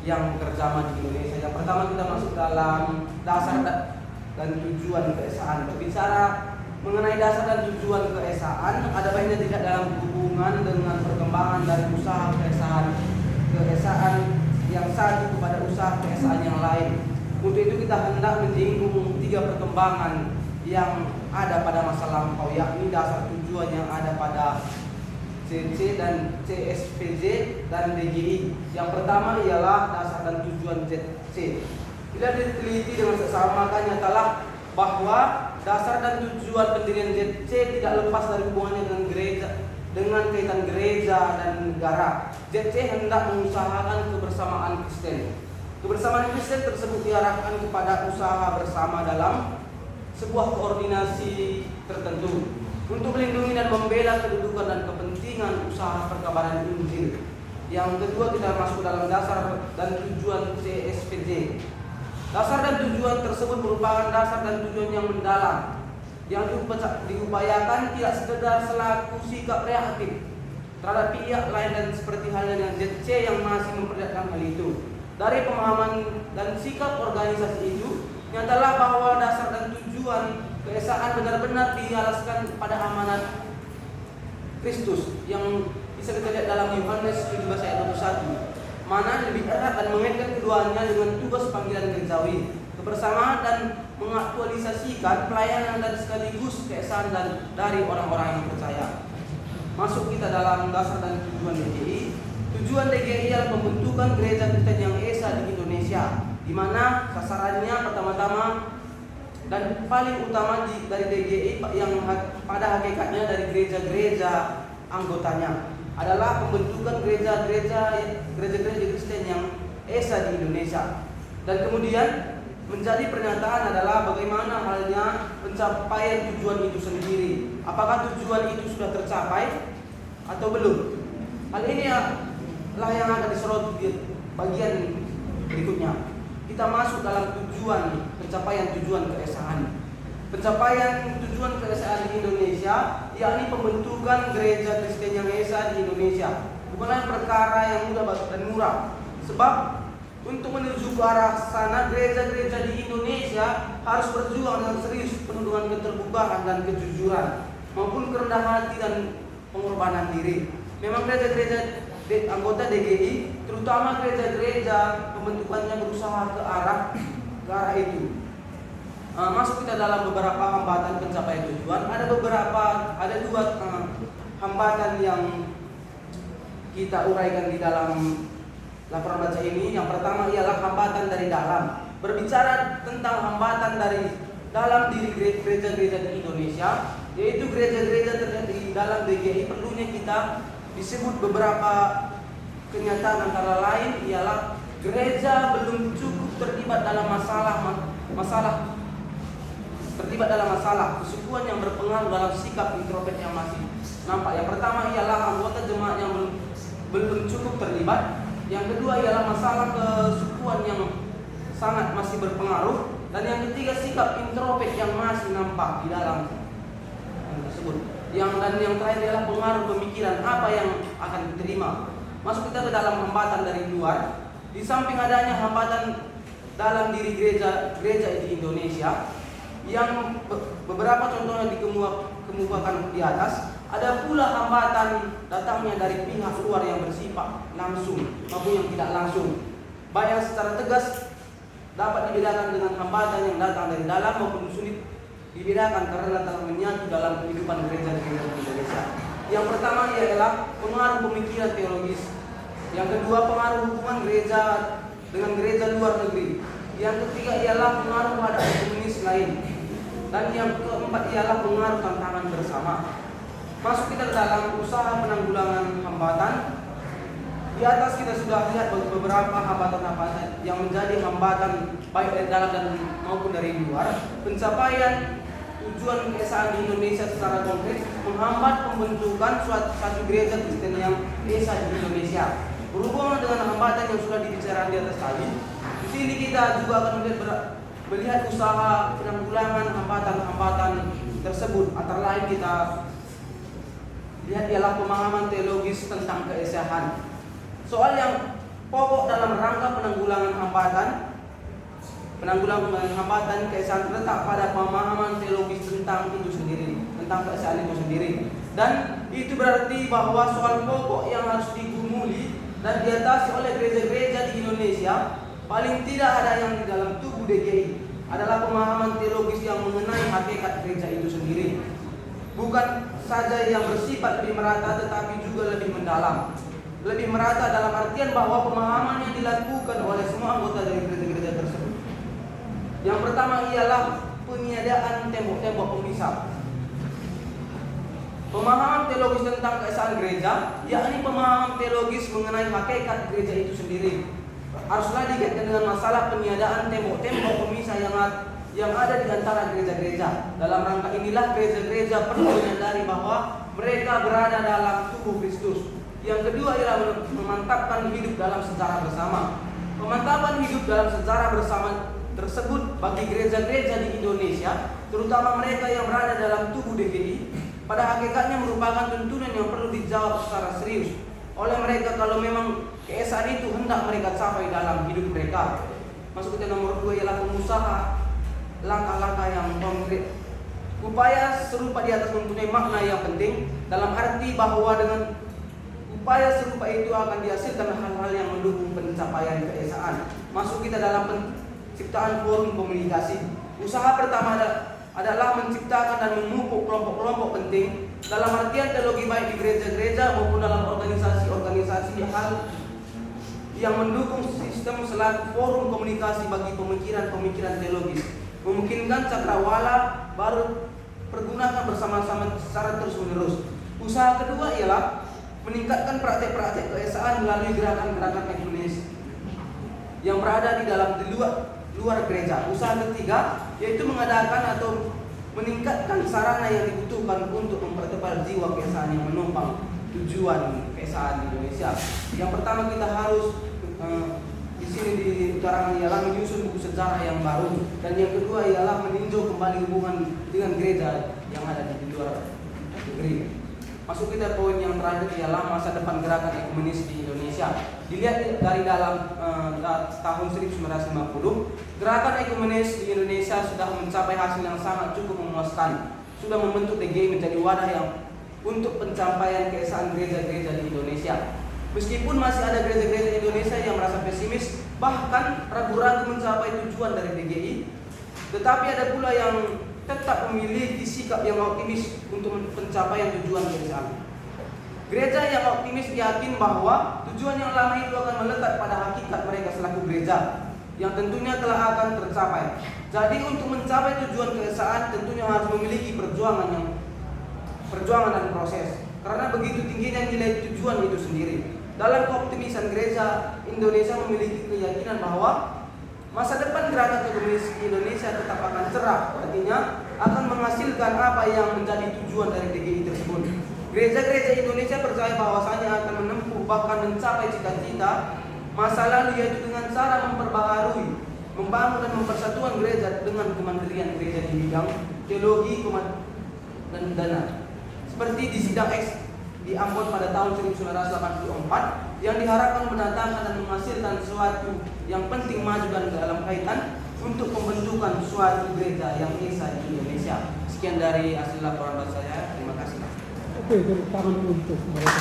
F: yang bekerjasama di Indonesia. Yang pertama kita masuk dalam dasar dan tujuan keesaan. Berbicara mengenai dasar dan tujuan keesaan, ada baiknya tidak dalam hubungan dengan perkembangan dari usaha keesaan yang satu kepada usaha keesaan yang lain. Untuk itu kita hendak menyinggung 3 perkembangan yang ada pada masa lampau, yakni dasar tujuan yang ada pada CC dan CSPJ dan DGI. Yang pertama ialah dasar dan tujuan ZC. Bila diteliti dengan seksama, maka nyatalah bahwa dasar dan tujuan pendirian ZC tidak lepas dari hubungannya dengan gereja, dengan kaitan gereja dan negara. ZC hendak mengusahakan kebersamaan Kristen. Kebersamaan Kristen tersebut diarahkan kepada usaha bersama dalam sebuah koordinasi tertentu untuk melindungi dan membela kedudukan dan kepentingan usaha perkabaran Injil. Yang kedua kita masuk dalam dasar dan tujuan CSPJ. Dasar dan tujuan tersebut merupakan dasar dan tujuan yang mendalam yang diupayakan tidak sekedar selaku sikap reaktif terhadap pihak lain dan seperti halnya dengan ZC yang masih memperlihatkan hal itu. Dari pemahaman dan sikap organisasi itu, nyatalah bahwa dasar dan tujuan keesaan benar-benar dialaskan pada amanat Kristus yang bisa kita lihat dalam Yohanes 17 ayat 21, mana lebih erat dan mengaitkan keduanya dengan tugas panggilan gerejawi, kebersamaan dan mengaktualisasikan pelayanan dan sekaligus keesaan dan dari orang-orang yang percaya. Masuk kita dalam dasar dan tujuan DGI. Tujuan DGI adalah pembentukan gereja Kristen yang esa di Indonesia, di mana sasarannya pertama-tama dan paling utama dari DGI yang pada hakikatnya dari gereja-gereja anggotanya adalah pembentukan gereja-gereja Kristen yang esa di Indonesia. Dan kemudian menjadi pernyataan adalah bagaimana halnya pencapaian tujuan itu sendiri. Apakah tujuan itu sudah tercapai atau belum? Hal ini lah yang akan disorot di bagian berikutnya. Kita masuk dalam pencapaian tujuan keesaan. Pencapaian tujuan keesaan di Indonesia yakni pembentukan gereja Kristen yang esa di Indonesia bukanlah perkara yang mudah dan murah. Sebab untuk menuju ke arah sana, gereja-gereja di Indonesia harus berjuang dengan serius penuh dengan keterbukaan dan kejujuran maupun kerendahan hati dan pengorbanan diri. Memang gereja-gereja anggota DGI, terutama gereja-gereja pembentukannya berusaha ke arah itu. Masuk kita dalam beberapa hambatan pencapaian tujuan. Ada dua hambatan yang kita uraikan di dalam laporan baca ini. Yang pertama ialah hambatan dari dalam. Berbicara tentang hambatan dari dalam diri gereja-gereja di Indonesia, yaitu gereja-gereja di dalam DGI, perlunya kita disebut beberapa kenyataan, antara lain ialah gereja belum cukup terlibat dalam masalah kesukuan yang berpengaruh dalam sikap introvert yang masih nampak. Yang pertama ialah anggota jemaat yang belum cukup terlibat. Yang kedua ialah masalah kesukuan yang sangat masih berpengaruh. Dan yang ketiga sikap introvert yang masih nampak di dalam tersebut. Dan yang terakhir adalah pengaruh pemikiran apa yang akan diterima. Masuk kita ke dalam hambatan dari luar. Di samping adanya hambatan dalam diri gereja di Indonesia yang beberapa contohnya dikemukakan di atas, ada pula hambatan datangnya dari pihak luar yang bersifat langsung maupun yang tidak langsung, baik yang secara tegas dapat dibedakan dengan hambatan yang datang dari dalam maupun sulit dibedakan karena telah menyatu dalam kehidupan gereja-gereja di Indonesia. Yang pertama ialah pengaruh pemikiran teologis. Yang kedua pengaruh hubungan gereja dengan gereja luar negeri. Yang ketiga ialah pengaruh pada komunis lain. Dan yang keempat ialah pengaruh tantangan bersama. Masuk kita ke dalam usaha penanggulangan hambatan. Di atas kita sudah lihat beberapa hambatan-hambatan yang menjadi hambatan baik dari dalam dan maupun dari luar. Pencapaian tujuan keesaan di Indonesia secara konkret menghambat pembentukan suatu gereja Kristen yang esa di Indonesia. Berhubungan dengan hambatan yang sudah dibicarakan di atas tadi, di sini kita juga akan melihat usaha penanggulangan hambatan-hambatan tersebut. Antara lain kita lihat ialah pemahaman teologis tentang keesaan. Soal yang pokok dalam rangka penanggulangan hambatan keesaan terletak pada pemahaman teologis tentang itu sendiri, tentang keesaan itu sendiri. Dan itu berarti bahwa soal pokok yang harus digumuli dan diatasi oleh gereja-gereja di Indonesia, paling tidak ada yang di dalam tubuh DGI, adalah pemahaman teologis yang mengenai hakikat gereja itu sendiri. Bukan saja yang bersifat lebih merata, tetapi juga lebih mendalam. Lebih merata dalam artian bahwa pemahaman yang dilakukan oleh semua anggota dari gereja-gereja tersebut. Yang pertama ialah peniadaan tembok-tembok pemisah. Pemahaman teologis tentang keesaan gereja, yakni pemahaman teologis mengenai hakikat gereja itu sendiri, haruslah dikaitkan dengan masalah peniadaan tembok-tembok pemisah yang ada di antara gereja-gereja. Dalam rangka inilah gereja-gereja perlu menyadari bahwa mereka berada dalam tubuh Kristus. Yang kedua ialah memantapkan hidup dalam sejarah bersama. Pemantapan hidup dalam sejarah bersama tersebut bagi gereja-gereja di Indonesia, terutama mereka yang berada dalam tubuh DGI, pada hakikatnya merupakan tuntunan yang perlu dijawab secara serius oleh mereka kalau memang keesaan itu hendak mereka capai dalam hidup mereka. Masuk ke nomor 2 ialah pengusaha langkah-langkah yang konkret. Upaya serupa di atas mempunyai makna yang penting dalam arti bahwa dengan upaya serupa itu akan dihasilkan hal-hal yang mendukung pencapaian keesaan. Masuk kita dalam penciptaan forum komunikasi. Usaha pertama adalah menciptakan dan memupuk kelompok-kelompok penting dalam artian teologi baik di gereja-gereja maupun dalam organisasi-organisasi hal yang mendukung sistem selaku forum komunikasi bagi pemikiran-pemikiran teologis, memungkinkan cakrawala baru pergunakan bersama-sama secara terus-menerus. Usaha kedua ialah meningkatkan praktek-praktek keesaan melalui gerakan-gerakan ekumenis yang berada di luar gereja. Usaha ketiga yaitu mengadakan atau meningkatkan sarana yang dibutuhkan untuk mempertebal jiwa keesaan yang menopang tujuan keesaan di Indonesia. Yang pertama kita harus di sini diutarakan ialah menyusun buku sejarah yang baru, dan yang kedua ialah meninjau kembali hubungan dengan gereja yang ada di luar negeri. Masuk kita poin yang terakhir ialah masa depan gerakan ekumenis di Indonesia. Dilihat dari dalam tahun 1950, gerakan ekumenis di Indonesia sudah mencapai hasil yang sangat cukup memuaskan. Sudah membentuk DGI menjadi wadah yang untuk pencapaian keesaan gereja-gereja di Indonesia. Meskipun masih ada gereja-gereja Indonesia yang merasa pesimis, bahkan ragu-ragu mencapai tujuan dari DGI, tetapi ada pula yang tetap memiliki sikap yang optimis untuk pencapaian tujuan keesaan. Gereja yang optimis yakin bahwa tujuan yang lama itu akan melekat pada hakikat mereka selaku gereja, yang tentunya telah akan tercapai. Jadi untuk mencapai tujuan keesaan tentunya harus memiliki perjuangan dan proses. Karena begitu tingginya nilai tujuan itu sendiri. Dalam keoptimisan gereja Indonesia memiliki keyakinan bahwa masa depan gerakan ekumenis di Indonesia tetap akan cerah, artinya akan menghasilkan apa yang menjadi tujuan dari DGI tersebut. Gereja-gereja Indonesia percaya bahwasanya akan menempuh bahkan mencapai cita-cita masa lalu, yaitu dengan cara memperbaharui, membangun dan mempersatuan gereja dengan kementerian gereja di bidang teologi dan dana. Seperti di sidang X di Ambon pada tahun 1984 yang diharapkan mendatangkan dan menghasilkan sesuatu yang penting maju dan dalam kaitan untuk pembentukan suatu gereja yang esa di Indonesia. Sekian dari hasil laporan saya. Terima kasih.
A: Oke, tepuk tangan untuk mereka.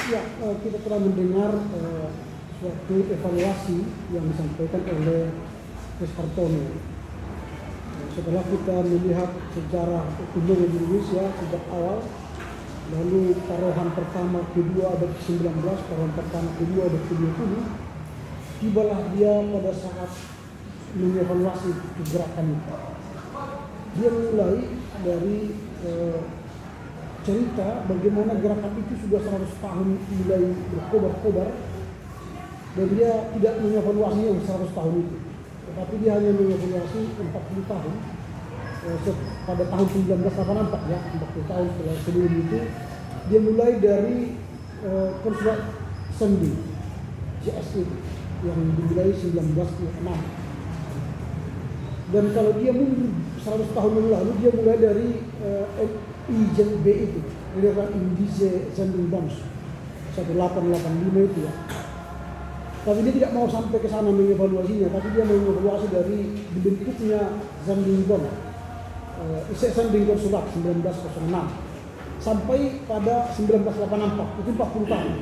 A: Ya, kita telah mendengar suatu evaluasi yang disampaikan oleh Chris Hartono. Setelah kita melihat sejarah ekumenis di Indonesia sejak awal, lalu taruhan pertama kedua abad ke-19, taruhan pertama kedua abad ke-20, tibalah dia pada saat mengevaluasi gerakan itu. Dia mulai dari cerita bagaimana gerakan itu sudah 100 tahun mulai berkobar-kobar, dan dia tidak mengevaluasi yang 100 tahun itu. tetapi dia hanya mengevaluasi 40 tahun. Pada tahun 1984 ya, 40 tahun sebelum itu dia mulai dari konsulat Sendi JSI yang dimulai 1906. Dan kalau dia mundur 100 tahun yang lalu, dia mulai dari IJB itu, dia Indize Zendenbons 1885 itu ya. Tapi dia tidak mau sampai ke sana mengevaluasinya, tapi dia mengevaluasi dari dibentuknya Zendenbons. Zendenbons Surat 1906 sampai pada 1984, itu 40 tahun.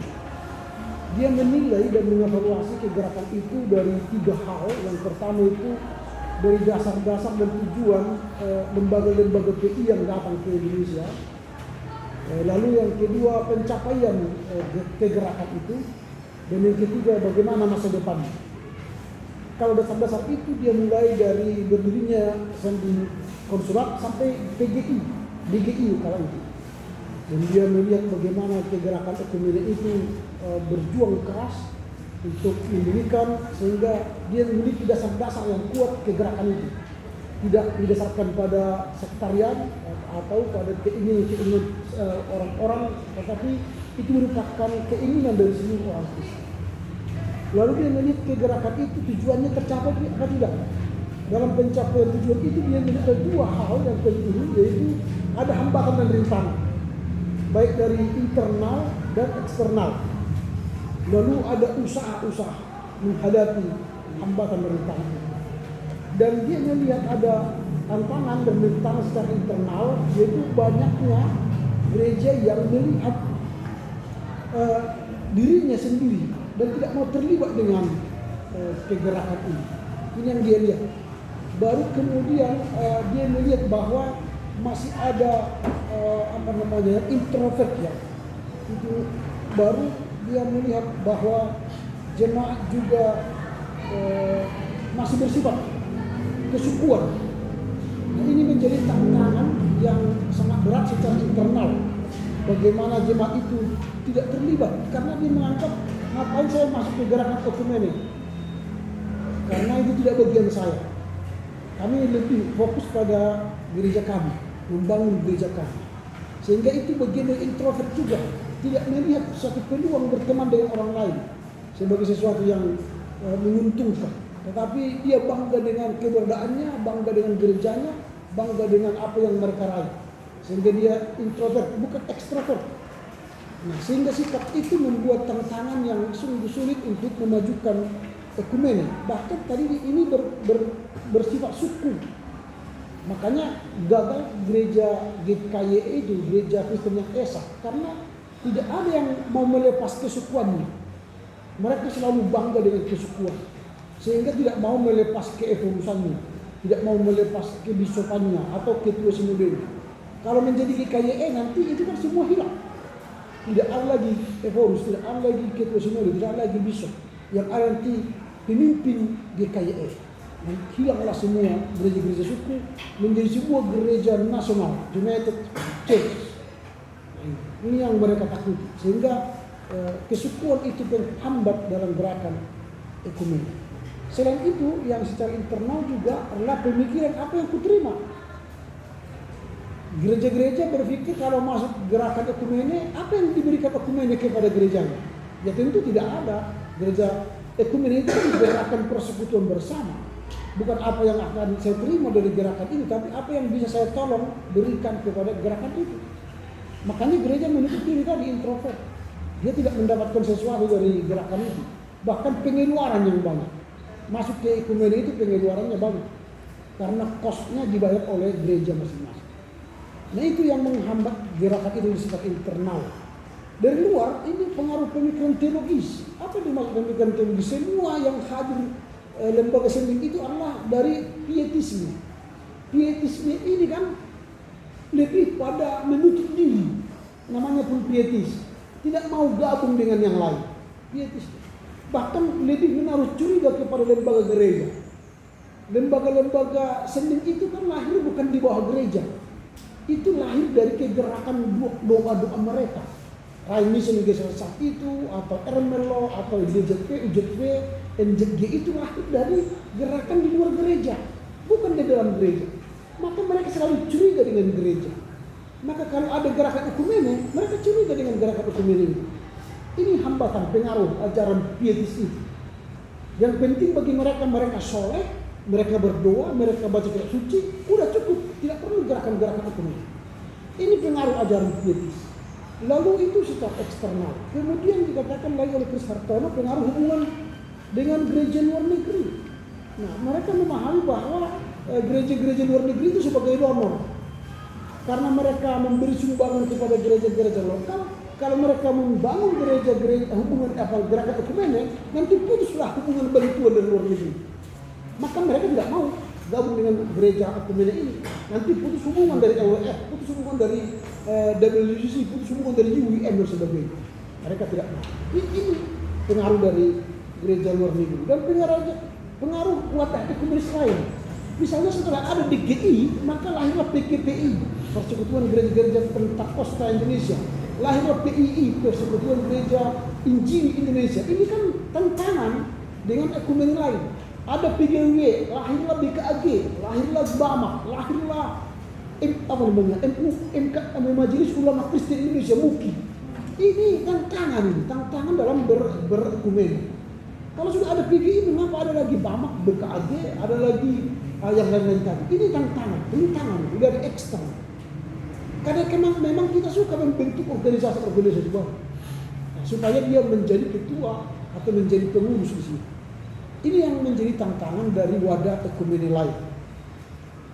A: Dia menilai dan mengevaluasi kegerakan itu dari 3 hal. Yang pertama itu dari dasar-dasar dan tujuan lembaga-lembaga PI yang datang ke Indonesia. Lalu yang kedua pencapaian kegerakan itu, dan yang ketiga bagaimana masa depan. Kalau dasar-dasar itu dia mulai dari berdirinya konsulat sampai PGI, DGI kala itu. Dan dia melihat bagaimana kegerakan ekumene itu berjuang keras untuk mendirikan, sehingga dia memiliki dasar-dasar yang kuat kegerakan itu. Tidak didasarkan pada sektarian atau pada keinginan orang-orang, tetapi itu merupakan keinginan dari seluruh orang Kristen. Lalu dia melihat kegerakan itu tujuannya tercapai atau tidak. Dalam pencapaian tujuan itu dia melihat ada 2 hal yang penting, yaitu ada hambatan dan rintangan, baik dari internal dan eksternal. Lalu ada usaha-usaha menghadapi hambatan dan rintangan. Dan dia melihat ada tantangan dan rintangan secara internal, yaitu banyaknya gereja yang melihat dirinya sendiri dan tidak mau terlibat dengan kegerakan ini. Ini yang dia lihat. Baru kemudian dia melihat bahwa masih ada introvert ya. Itu baru dia melihat bahwa jemaat juga masih bersifat kesukuan. Nah, ini menjadi tantangan yang sangat berat secara internal. Bagaimana jemaat itu tidak terlibat, karena dia menganggap ngapain saya masuk ke gerakan ekumene, karena itu tidak bagian saya. Kami lebih fokus pada gereja kami, membangun gereja kami. Sehingga itu bagian dari introvert juga, tidak melihat suatu peluang berteman dengan orang lain sebagai sesuatu yang menguntungkan. Tetapi dia bangga dengan keberadaannya, bangga dengan gerejanya, bangga dengan apa yang mereka raih. Sehingga dia introvert, bukan ekstrovert. Nah, sehingga sikap itu membuat tantangan yang sungguh sulit untuk memajukan ekumene. Bahkan tadi ini bersifat suku. Makanya gagal gereja GKY itu, gereja Kristen yang esa, karena tidak ada yang mau melepas kesukuannya. Mereka selalu bangga dengan kesukuan, sehingga tidak mau melepas keevolusannya, tidak mau melepas kebisopannya atau ketua sinodenya. Kalau menjadi GKY nanti itu kan semua hilang. Tidak ada lagi evolus, tidak ada lagi ketua sinode, tidak ada lagi bisop. Yang ada nanti pemimpin GKY. Dan hilanglah semua gereja-gereja suku, menjadi sebuah gereja nasional, United Church. Ini yang mereka takuti, sehingga kesukuan itu menghambat dalam gerakan ekumene. Selain itu, yang secara internal juga adalah pemikiran apa yang kuterima. Gereja-gereja berpikir kalau masuk gerakan ekumene, apa yang diberikan ekumene kepada gerejanya? Ya tentu tidak ada. Gereja ekumene itu gerakan persekutuan bersama. Bukan apa yang akan saya terima dari gerakan ini, tapi apa yang bisa saya tolong berikan kepada gerakan itu. Makanya gereja menutup diri tadi, introvert. Dia tidak mendapatkan sesuatu dari gerakan itu. Bahkan pengeluaran yang banyak. Masuk ke ekumene itu pengeluarannya banyak. Karena kosnya dibayar oleh gereja masing-masing. Nah, itu yang menghambat gerakan itu secara internal. Dari luar ini pengaruh pemikiran teologis. Apa dimaksud pemikiran teologis? Semua yang hadir lembaga sendiri itu adalah dari pietisme. Pietisme ini kan lebih pada menutup diri. Namanya pun pietis. Tidak mau gabung dengan yang lain. Pietis. Bahkan lebih menaruh curiga kepada lembaga gereja. Lembaga-lembaga sendiri itu kan lahir bukan di bawah gereja. Itu lahir dari kegerakan doa-doa mereka. Rain Mission Gereja saat itu, atau Ermelo, atau JZP, UJV, NJG itu lahir dari gerakan di luar gereja, bukan di dalam gereja. Maka mereka selalu curiga dengan gereja. Maka kalau ada gerakan ekumene, mereka curiga dengan gerakan ekumene ini. Ini hambatan pengaruh ajaran pietis itu. Yang penting bagi mereka soleh, mereka berdoa, mereka baca kitab suci, udah cukup, tidak perlu gerakan-gerakan ekumene. Ini pengaruh ajaran pietis. Lalu itu secara eksternal. Kemudian dikatakan lagi oleh Chris Hartono pengaruh hubungan dengan gereja luar negeri. Nah, mereka memahami bahwa gereja-gereja luar negeri itu sebagai donor. Karena mereka memberi sumbangan kepada gereja-gereja lokal, kalau mereka membangun gereja-gereja hubungan gerakan ekumene, nanti putuslah hubungan bantuan dari luar negeri. Maka mereka tidak mau gabung dengan gereja ekumene ini. Nanti putus hubungan dari LWF, putus hubungan dari WCC, putus hubungan dari UIM dan sebagainya. Mereka tidak mau. Ini pengaruh dari gereja luar negeri dan pengaruh kuatan ekumenis lain. Misalnya setelah ada DGI, maka lahirlah PGPI, Persekutuan Gereja-Gereja Pentakosta Indonesia. Lahirlah PII, Persekutuan Gereja Injili Indonesia. Ini kan tantangan dengan ekumen lain. Ada PGW, lahirlah BKAG, lahirlah BAMA, lahirlah Majelis Ulama Kristen Indonesia, MUKI. Ini tantangan dalam berekumen. Kalau sudah ada PGI, mengapa ada lagi BAMA, BKAG, ada lagi yang lain-lain tadi. Ini tantangan dari eksternal. Karena memang kita suka membentuk organisasi baru, supaya dia menjadi ketua atau menjadi pengurus di sini. Ini yang menjadi tantangan dari wadah ekumene lain.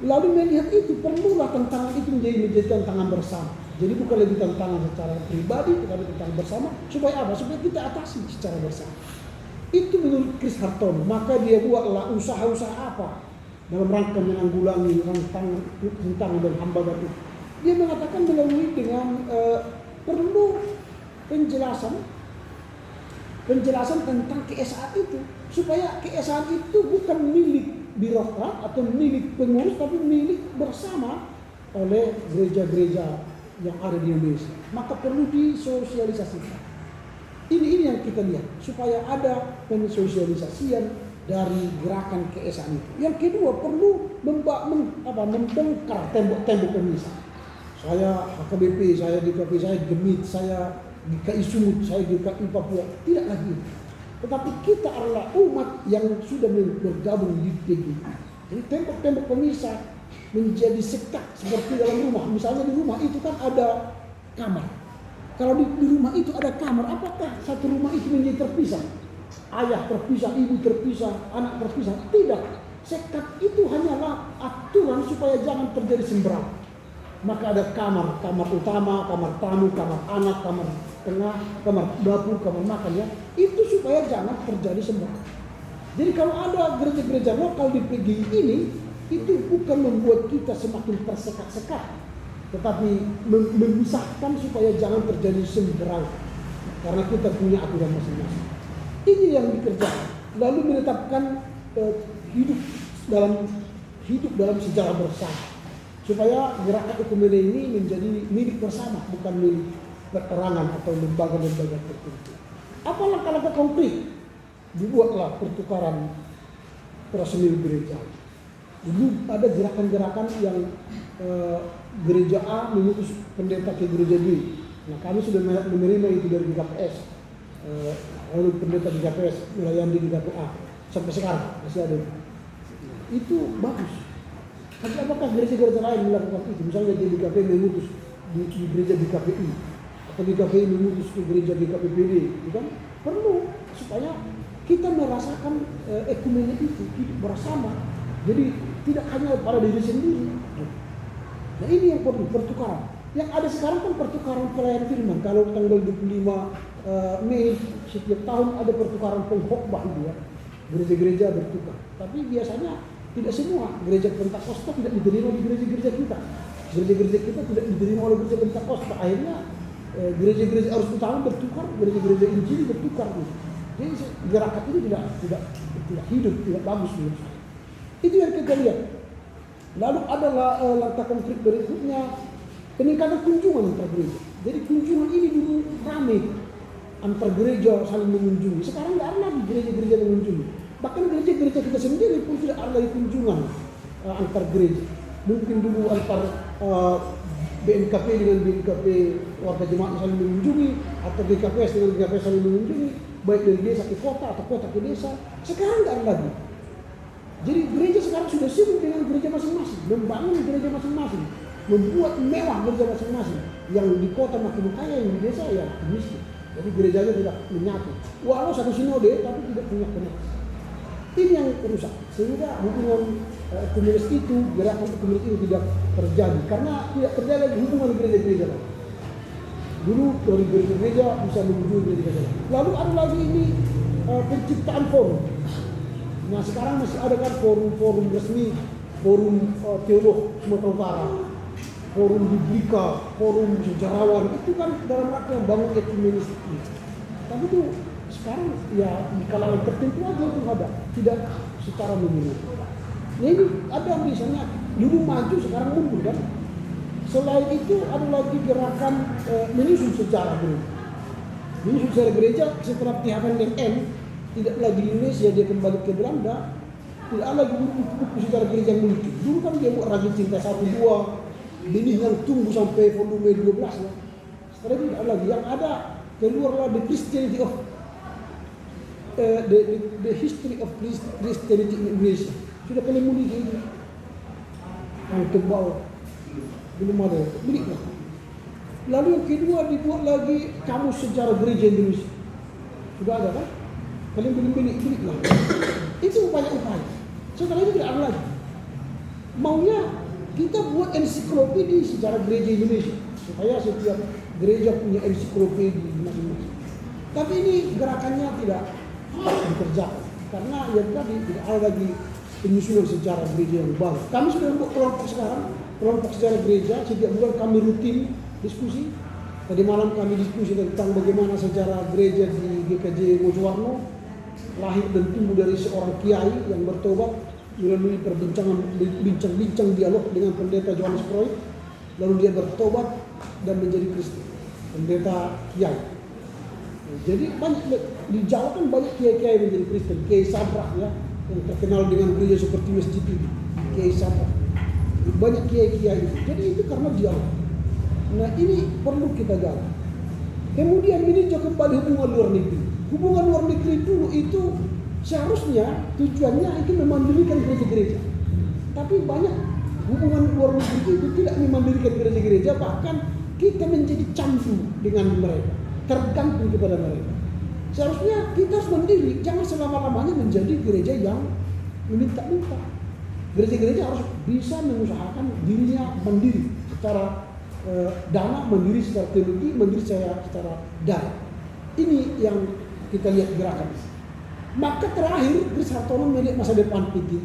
A: Lalu melihat itu, perlulah tantangan itu menjadi tantangan bersama. Jadi bukan lagi tantangan secara pribadi, tetapi tantangan bersama. Supaya apa? Supaya kita atasi secara bersama. Itu menurut Chris Hartono. Maka dia buatlah usaha-usaha apa dalam rangka menanggulangi tantangan dan hambatan itu. Dia mengatakan melalui dengan perlu penjelasan tentang keesaan itu, supaya keesaan itu bukan milik birokrat atau milik pengurus, tapi milik bersama oleh gereja-gereja yang ada di Indonesia. Maka perlu disosialisasikan. Ini yang kita lihat, supaya ada pensosialisasian dari gerakan keesaan itu. Yang kedua, perlu membongkar tembok-tembok pemisah. Saya HKBP, saya GKP, saya Gemit, saya GKI Sumut, saya GKI Papua. Tidak lagi. Tetapi kita adalah umat yang sudah bergabung di PGI. Jadi tembok-tembok pemisah menjadi sekat seperti dalam rumah. Misalnya di rumah itu kan ada kamar. Kalau di rumah itu ada kamar, apakah satu rumah itu menjadi terpisah? Ayah terpisah, ibu terpisah, anak terpisah. Tidak. Sekat itu hanyalah aturan supaya jangan terjadi sembrang. Maka ada kamar utama, kamar tamu, kamar anak, kamar tengah, kamar dapur, kamar makan ya. Itu supaya jangan terjadi sembrang. Jadi kalau ada gereja-gereja lokal di PGI ini, itu bukan membuat kita semakin tersekat-sekat, tetapi memisahkan supaya jangan terjadi sembrang. Karena kita punya aturan masing-masing. Ini yang dikerjakan. Lalu menetapkan hidup dalam sejarah bersama. Supaya gerakan ekumene ini menjadi milik bersama, bukan milik perorangan atau lembaga-lembaga tertentu. Apa langkah-langkah konkret? Dibuatlah pertukaran personil gereja. Dulu ada gerakan-gerakan yang gereja A mengutus pendeta ke gereja B. Nah, kami sudah menerima itu dari GKPS. Lalu pendeta GKPS melayani di GKP A sampai sekarang masih ada. Itu bagus. Tapi apakah gereja-gereja lain melakukan itu? Misalnya di GKP mengutus di gereja GKPI atau GKPI mengutus ke gereja GKPPD, itu kan perlu supaya kita merasakan ekumene itu hidup bersama. Jadi tidak hanya pada diri sendiri. Nah ini yang perlu pertukaran. Yang ada sekarang kan pertukaran pelayan firman. Kalau tanggal 25 Mei setiap tahun ada pertukaran pengkhotbah itu ya. Gereja-gereja bertukar. Tapi biasanya tidak semua gereja Pentakosta tidak diterima di gereja-gereja kita. Gereja-gereja kita tidak diterima oleh gereja Pentakosta. Akhirnya gereja-gereja Arus Utama bertukar, gereja-gereja Injili bertukar. Jadi gerakan ini tidak hidup, tidak bagus menurut saya. Itu yang kita lihat. Lalu adalah langkah konkret berikutnya peningkatan kunjungan antar gereja. Jadi kunjungan ini dulu ramai, antar gereja saling mengunjungi. Sekarang nggak ada lagi gereja-gereja mengunjungi. Bahkan gereja-gereja kita sendiri pun tidak ada lagi kunjungan antar gereja. Mungkin dulu antar BNKP dengan BNKP warga jemaat saling mengunjungi, atau GKPS dengan GKPS saling mengunjungi, baik dari desa ke kota atau kota ke desa. Sekarang nggak ada lagi. Jadi gereja sekarang sudah sibuk dengan gereja masing-masing, membangun gereja masing-masing, membuat mewah gereja masing-masing. Yang di kota makin kaya, yang di desa ya miskin. Jadi gerejanya tidak menyatu. Walau satu sinode tapi tidak punya koneksi. Ini yang rusak. Sehingga hubungan komunis itu, gerakan komunis itu tidak terjadi. Karena tidak terjadi lagi hubungan gereja-gereja lain. Dulu dari gereja-gereja bisa menuju gereja-gereja lain. Lalu ada lagi ini penciptaan forum. Nah sekarang masih ada kan forum-forum resmi, forum teolog Sumatera Utara, forum biblika, forum sejarawan, itu kan dalam rangka membangun ekumenis. Tapi itu sekarang ya di kalangan tertentu aja itu ada, tidak secara menyeluruh. Nah ini ada misalnya dulu maju sekarang mundur kan. Selain itu ada lagi gerakan menyusun sejarah gereja. Menyusun sejarah gereja setelah pihakkan NN tidak lagi di Indonesia, dia kembali ke Belanda, tidak ada lagi buku-buku sejarah gereja yang lucu. Dulu kan dia buat Ragil Cinta 1-2, benih yang tumbuh sampai volume 12 ya. Setelah itu tidak ada lagi. Yang ada keluarlah The Christianity of the History of Christianity in Indonesia. Sudah kalian mulai ini yang tebal, belum ada, miliklah. Lalu yang kedua dibuat lagi Kamus Sejarah Gereja Indonesia. Sudah ada kan? Kalian miliklah. Itu upaya-upaya. Setelah itu tidak ada lagi. Maunya kita buat ensiklopedi sejarah gereja Indonesia supaya setiap gereja punya ensiklopedi masing-masing. Tapi ini gerakannya tidak dikerjakan karena yang tadi tidak ada lagi penyusunan sejarah gereja yang baru. Kami sudah membuat kelompok sekarang, kelompok sejarah gereja. Setiap bulan kami rutin diskusi. Tadi malam kami diskusi tentang bagaimana sejarah gereja di GKJ Mojowarno lahir dan tumbuh dari seorang kiai yang bertobat melalui perbincangan bincang-bincang dialog dengan pendeta Johannes Freud, lalu dia bertobat dan menjadi Kristen, pendeta kiai. Jadi banyak di Jawa kan banyak kiai-kiai menjadi Kristen. Kiai Sabrak ya, yang terkenal dengan gereja seperti masjid ini, Kiai Sabrak. Banyak kiai-kiai itu. Jadi itu karena dialog. Nah ini perlu kita gali. Kemudian meninjau kembali hubungan luar negeri. Hubungan luar negeri dulu itu seharusnya tujuannya itu memandirikan gereja-gereja. Tapi banyak hubungan luar negeri itu tidak memandirikan gereja-gereja, bahkan kita menjadi candu dengan mereka, tergantung kepada mereka. Seharusnya kita harus mandiri, jangan selama-lamanya menjadi gereja yang meminta-minta. Gereja-gereja harus bisa mengusahakan dirinya mandiri secara dana, mandiri secara teologi, mandiri secara dana. Ini yang kita lihat gerakan. Maka terakhir Chris Hartono melihat masa depan PT.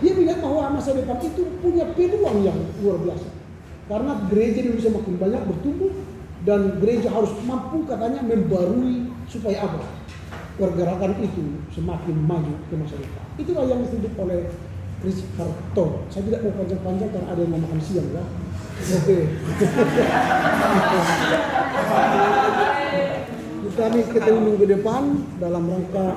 A: Dia melihat bahwa masa depan itu punya peluang yang luar biasa. Karena gereja di Indonesia makin banyak bertumbuh dan gereja harus mampu katanya membarui supaya apa? Pergerakan itu semakin maju ke masa depan. Itulah yang disebut oleh Chris Hartono. Saya tidak mau panjang-panjang karena ada yang mau makan siang ya. Oke. Kami ketemu minggu depan dalam rangka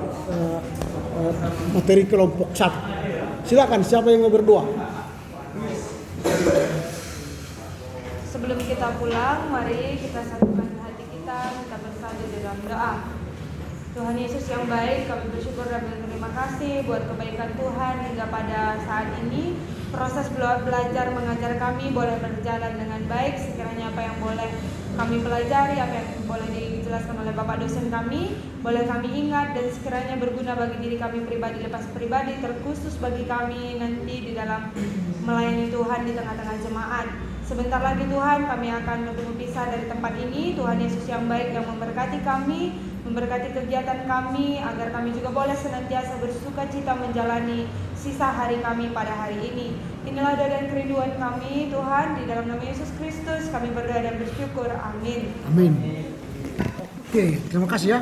A: materi kelompok 1. Silakan siapa yang mau berdoa?
C: Sebelum kita pulang, mari kita satukan hati kita bersatu dalam doa. Tuhan Yesus yang baik, kami bersyukur dan berterima kasih buat kebaikan Tuhan hingga pada saat ini. Proses belajar mengajar kami boleh berjalan dengan baik. Sekiranya apa yang boleh kami pelajari, apa yang boleh dijelaskan oleh Bapak dosen kami, boleh kami ingat dan sekiranya berguna bagi diri kami pribadi lepas pribadi, terkhusus bagi kami nanti di dalam melayani Tuhan di tengah-tengah jemaat. Sebentar lagi Tuhan kami akan berpisah dari tempat ini. Tuhan Yesus yang baik yang memberkati kami, memberkati kegiatan kami, agar kami juga boleh senantiasa bersuka cita menjalani sisa hari kami pada hari ini. Inilah doa dan kerinduan kami Tuhan, di dalam nama Yesus Kristus kami berdoa dan bersyukur. Amin.
A: Amin. Oke, terima kasih ya.